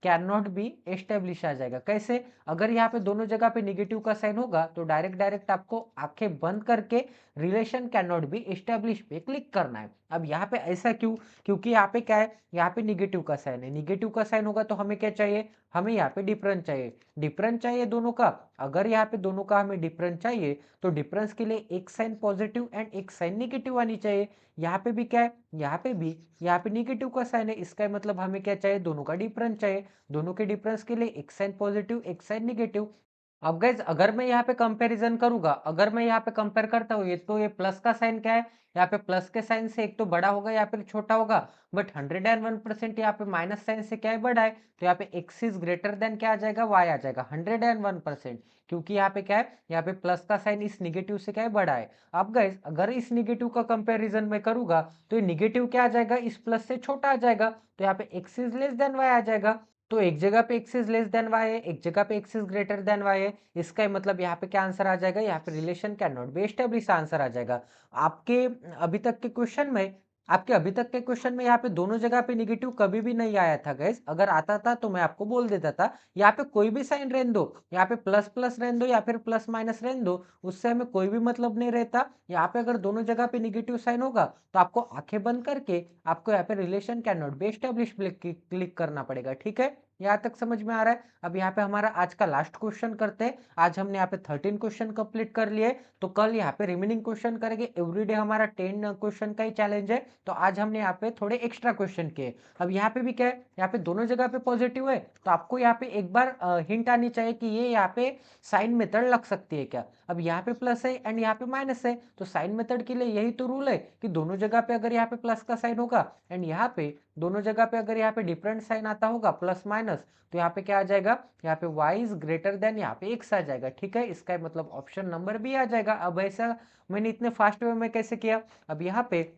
can not be establish आ जाएगा। कैसे? अगर यहाँ पे दोनों जगह पे निगेटिव का साइन होगा तो डायरेक्ट आपको आंखें बंद करके relation can not be establish पे क्लिक करना है। अब यहाँ पे ऐसा क्यों? क्योंकि यहाँ पे क्या है? यहाँ पे निगेटिव का साइन है, निगेटिव का साइन होगा तो हमें क्या चाहिए? हमें यहाँ पे डिफरेंस चाहिए, डिफरेंस चाहिए दोनों का। अगर यहाँ पे दोनों का हमें डिफरेंस चाहिए तो डिफरेंस के लिए एक साइन पॉजिटिव एंड एक साइन निगेटिव आनी चाहिए। यहाँ पे भी क्या है? यहाँ पे निगेटिव का साइन है, इसका मतलब हमें क्या चाहिए? दोनों का डिफरेंस चाहिए। दोनों के डिफरेंस के लिए एक साइन पॉजिटिव एक साइन निगेटिव। अब गाइज अगर मैं यहाँ पे कंपैरिजन करूंगा, अगर मैं यहाँ पे कंपेयर करता हूँ, ये तो ये प्लस का साइन क्या है? यहाँ पे प्लस के साइन से एक तो बड़ा होगा या फिर छोटा होगा, बट 101% यहाँ पे माइनस साइन से क्या है? बड़ा है। तो यहाँ पे एक्स इज ग्रेटर देन क्या आ जाएगा? वाई आ जाएगा 101%, क्योंकि यहाँ पे क्या है? यहाँ पे प्लस का साइन इस निगेटिव से क्या है? बड़ा है। अब गाइज अगर इस निगेटिव का कंपेरिजन में करूंगा तो ये निगेटिव क्या आ जाएगा? इस प्लस से छोटा आ जाएगा, तो यहाँ पे X is less than Y आ जाएगा। तो एक जगह पे X is less than Y है, एक जगह पे X is greater than Y है, इसका मतलब यहाँ पे क्या आंसर आ जाएगा? यहाँ पे relation can not be establish answer आ जाएगा। आपके अभी तक के क्वेश्चन में आपके अभी तक के क्वेश्चन में यहाँ पे दोनों जगह पे निगेटिव कभी भी नहीं आया था गाइस। अगर आता था तो मैं आपको बोल देता था यहाँ पे कोई भी साइन रहने दो, यहाँ पे प्लस प्लस रहने दो या फिर प्लस माइनस रहने दो, उससे हमें कोई भी मतलब नहीं रहता। यहाँ पे अगर दोनों जगह पे निगेटिव साइन होगा तो आपको आंखें बंद करके आपको यहाँ पे relation can not be establish click करना पड़ेगा, ठीक है। यहाँ तक समझ में आ रहा है? अब यहाँ पे हमारा आज का लास्ट क्वेश्चन करते हैं। आज हमने यहाँ पे 13 क्वेश्चन कंप्लीट कर लिए, तो कल यहाँ पे रिमेनिंग क्वेश्चन करेंगे। एवरीडे हमारा 10 क्वेश्चन का ही चैलेंज है, तो आज हमने यहाँ पे थोड़े एक्स्ट्रा क्वेश्चन किए। अब यहाँ पे भी क्या है? यहाँ पे दोनों जगह पे पॉजिटिव है, तो आपको यहाँ पे एक बार हिंट आनी चाहिए कि ये यहाँ पे साइन मेथड लग सकती है क्या। अब यहाँ पे प्लस है एंड यहाँ पे माइनस है, तो साइन मेथड के लिए यही तो रूल है कि दोनों जगह पे अगर यहाँ पे प्लस का साइन होगा एंड यहाँ पे दोनों जगह पे अगर यहाँ पे डिफरेंट साइन आता होगा प्लस माइनस, तो यहाँ पे क्या आ जाएगा? यहाँ पे y इज ग्रेटर देन यहाँ पे x आ जाएगा, ठीक है। इसका मतलब ऑप्शन नंबर बी आ जाएगा। अब ऐसा मैंने इतने फास्ट वे में कैसे किया? अब यहाँ पे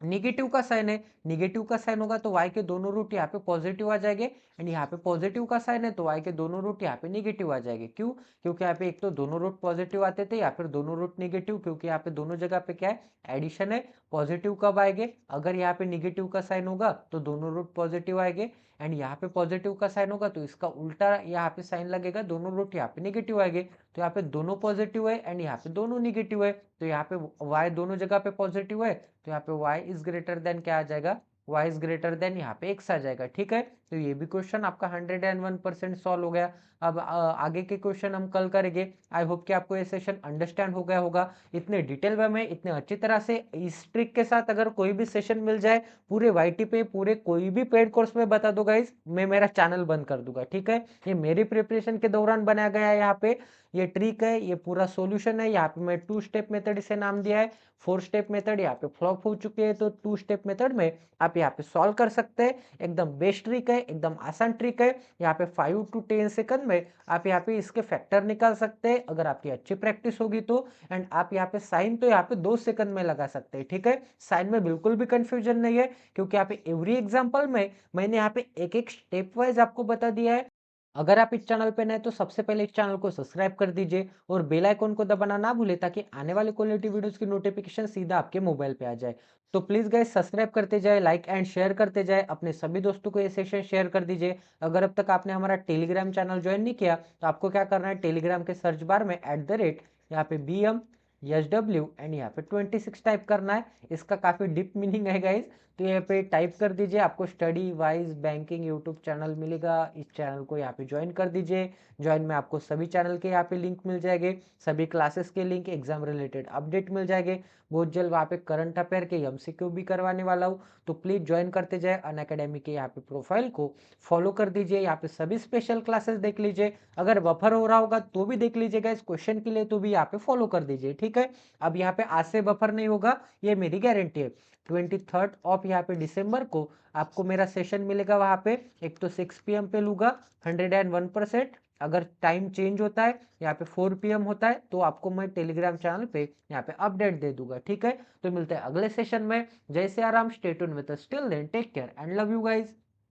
निगेटिव का साइन है, निगेटिव का साइन होगा तो y के दोनों रूट यहाँ पे पॉजिटिव आ जाएंगे एंड यहाँ पे पॉजिटिव का साइन है तो y के दोनों रूट यहाँ पे निगेटिव आ जाएंगे। क्यों? क्योंकि यहाँ पे एक तो दोनों रूट पॉजिटिव आते थे या फिर दोनों रूट निगेटिव, क्योंकि यहाँ पे दोनों जगह पे क्या है? एडिशन है। पॉजिटिव कब आएंगे? अगर यहाँ पे निगेटिव का साइन होगा तो दोनों रूट पॉजिटिव आएंगे एंड यहाँ पे पॉजिटिव का साइन होगा तो इसका उल्टा यहाँ पे साइन लगेगा, दोनों रूट यहाँ पे निगेटिव आएंगे। तो यहाँ पे दोनों पॉजिटिव है एंड यहाँ पे दोनों निगेटिव है, तो यहाँ पे y दोनों जगह पे पॉजिटिव है, तो यहाँ पे y इज ग्रेटर देन क्या आ जाएगा? y इज ग्रेटर देन यहाँ पे x आ जाएगा, ठीक है। तो ये भी क्वेश्चन आपका 101% सॉल्व हो गया। अब आगे के क्वेश्चन हम कल करेंगे। आई होप कि आपको ये सेशन अंडरस्टैंड हो गया होगा। इतने डिटेल वे में इतने अच्छी तरह से इस ट्रिक के साथ अगर कोई भी सेशन मिल जाए पूरे वाईटी पे, पूरे कोई भी पेड कोर्स में बता दो गाइस, मैं मेरा चैनल बंद कर दूंगा, ठीक है। ये मेरी प्रिपरेशन के दौरान बनाया गया है। यहाँ पे ये ट्रिक है, ये पूरा सॉल्यूशन है। यहाँ पे मैं 2 स्टेप मेथड इसे नाम दिया है। 4 स्टेप मेथड यहाँ पे फ्लॉप हो चुके हैं, तो 2 स्टेप मेथड में आप यहाँ पे सॉल्व कर सकते हैं। एकदम बेस्ट ट्रिक है, एकदम आसान ट्रिक है। यहाँ पे 5 to 10 सेकंड में आप यहाँ पे इसके फैक्टर निकाल सकते हैं अगर आपकी अच्छी प्रैक्टिस होगी तो। एंड आप यहाँ पे साइन तो यहाँ पे 2 सेकंड में लगा सकते हैं, ठीक है। साइन में बिल्कुल भी कंफ्यूजन नहीं है, क्योंकि यहाँ पे एवरी एग्जाम्पल में मैंने यहाँ पे एक एक स्टेप वाइज आपको बता दिया है। अगर आप इस चैनल पे नए तो सबसे पहले इस चैनल को सब्सक्राइब कर दीजिए और बेल आइकन को दबाना ना भूले, ताकि आने वाले क्वालिटी वीडियोस की नोटिफिकेशन सीधा आपके मोबाइल पे आ जाए। तो प्लीज गाइस सब्सक्राइब करते जाए, लाइक एंड शेयर करते जाए, अपने सभी दोस्तों को ये सेशन शेयर कर दीजिए। अगर अब तक आपने हमारा टेलीग्राम चैनल ज्वाइन नहीं किया तो आपको क्या करना है? टेलीग्राम के सर्च बार में यहाँ पे BM SW एंड यहाँ पे 26 टाइप करना है। इसका काफी डीप मीनिंग है गाइज, तो यहाँ पे टाइप कर दीजिए, आपको study wise banking YouTube channel मिलेगा। इस चैनल को यहाँ पे ज्वाइन कर दीजिए। ज्वाइन में आपको सभी चैनल के यहाँ पे लिंक मिल जाएंगे, सभी क्लासेस के लिंक, एग्जाम रिलेटेड अपडेट मिल जाएंगे। बहुत जल्द वहाँ पे करंट अफेयर के MCQ भी करवाने वाला हूँ, तो प्लीज ज्वाइन करते जाए। अनअकैडमी के यहाँ पे प्रोफाइल को फॉलो कर दीजिए, यहाँ पे सभी स्पेशल क्लासेस देख लीजिए। अगर बफर हो रहा होगा तो भी देख लीजिएगा, इस क्वेश्चन के लिए तो भी यहाँ पे फॉलो कर दीजिए, ठीक है। अब यहाँ पे आज से बफर नहीं होगा, ये मेरी गारंटी है। 23rd ऑफ यहाँ पे दिसंबर को आपको मेरा सेशन मिलेगा। वहाँ पे एक तो 6 PM पे लूंगा 101%, अगर टाइम चेंज होता है, यहाँ पे 4 PM होता है, तो आपको मैं टेलीग्राम चैनल पे यहाँ पे अपडेट दे दूंगा, ठीक है। तो मिलते हैं अगले सेशन में। जय Siya Ram, stay tuned with us, till then take care and love you guys.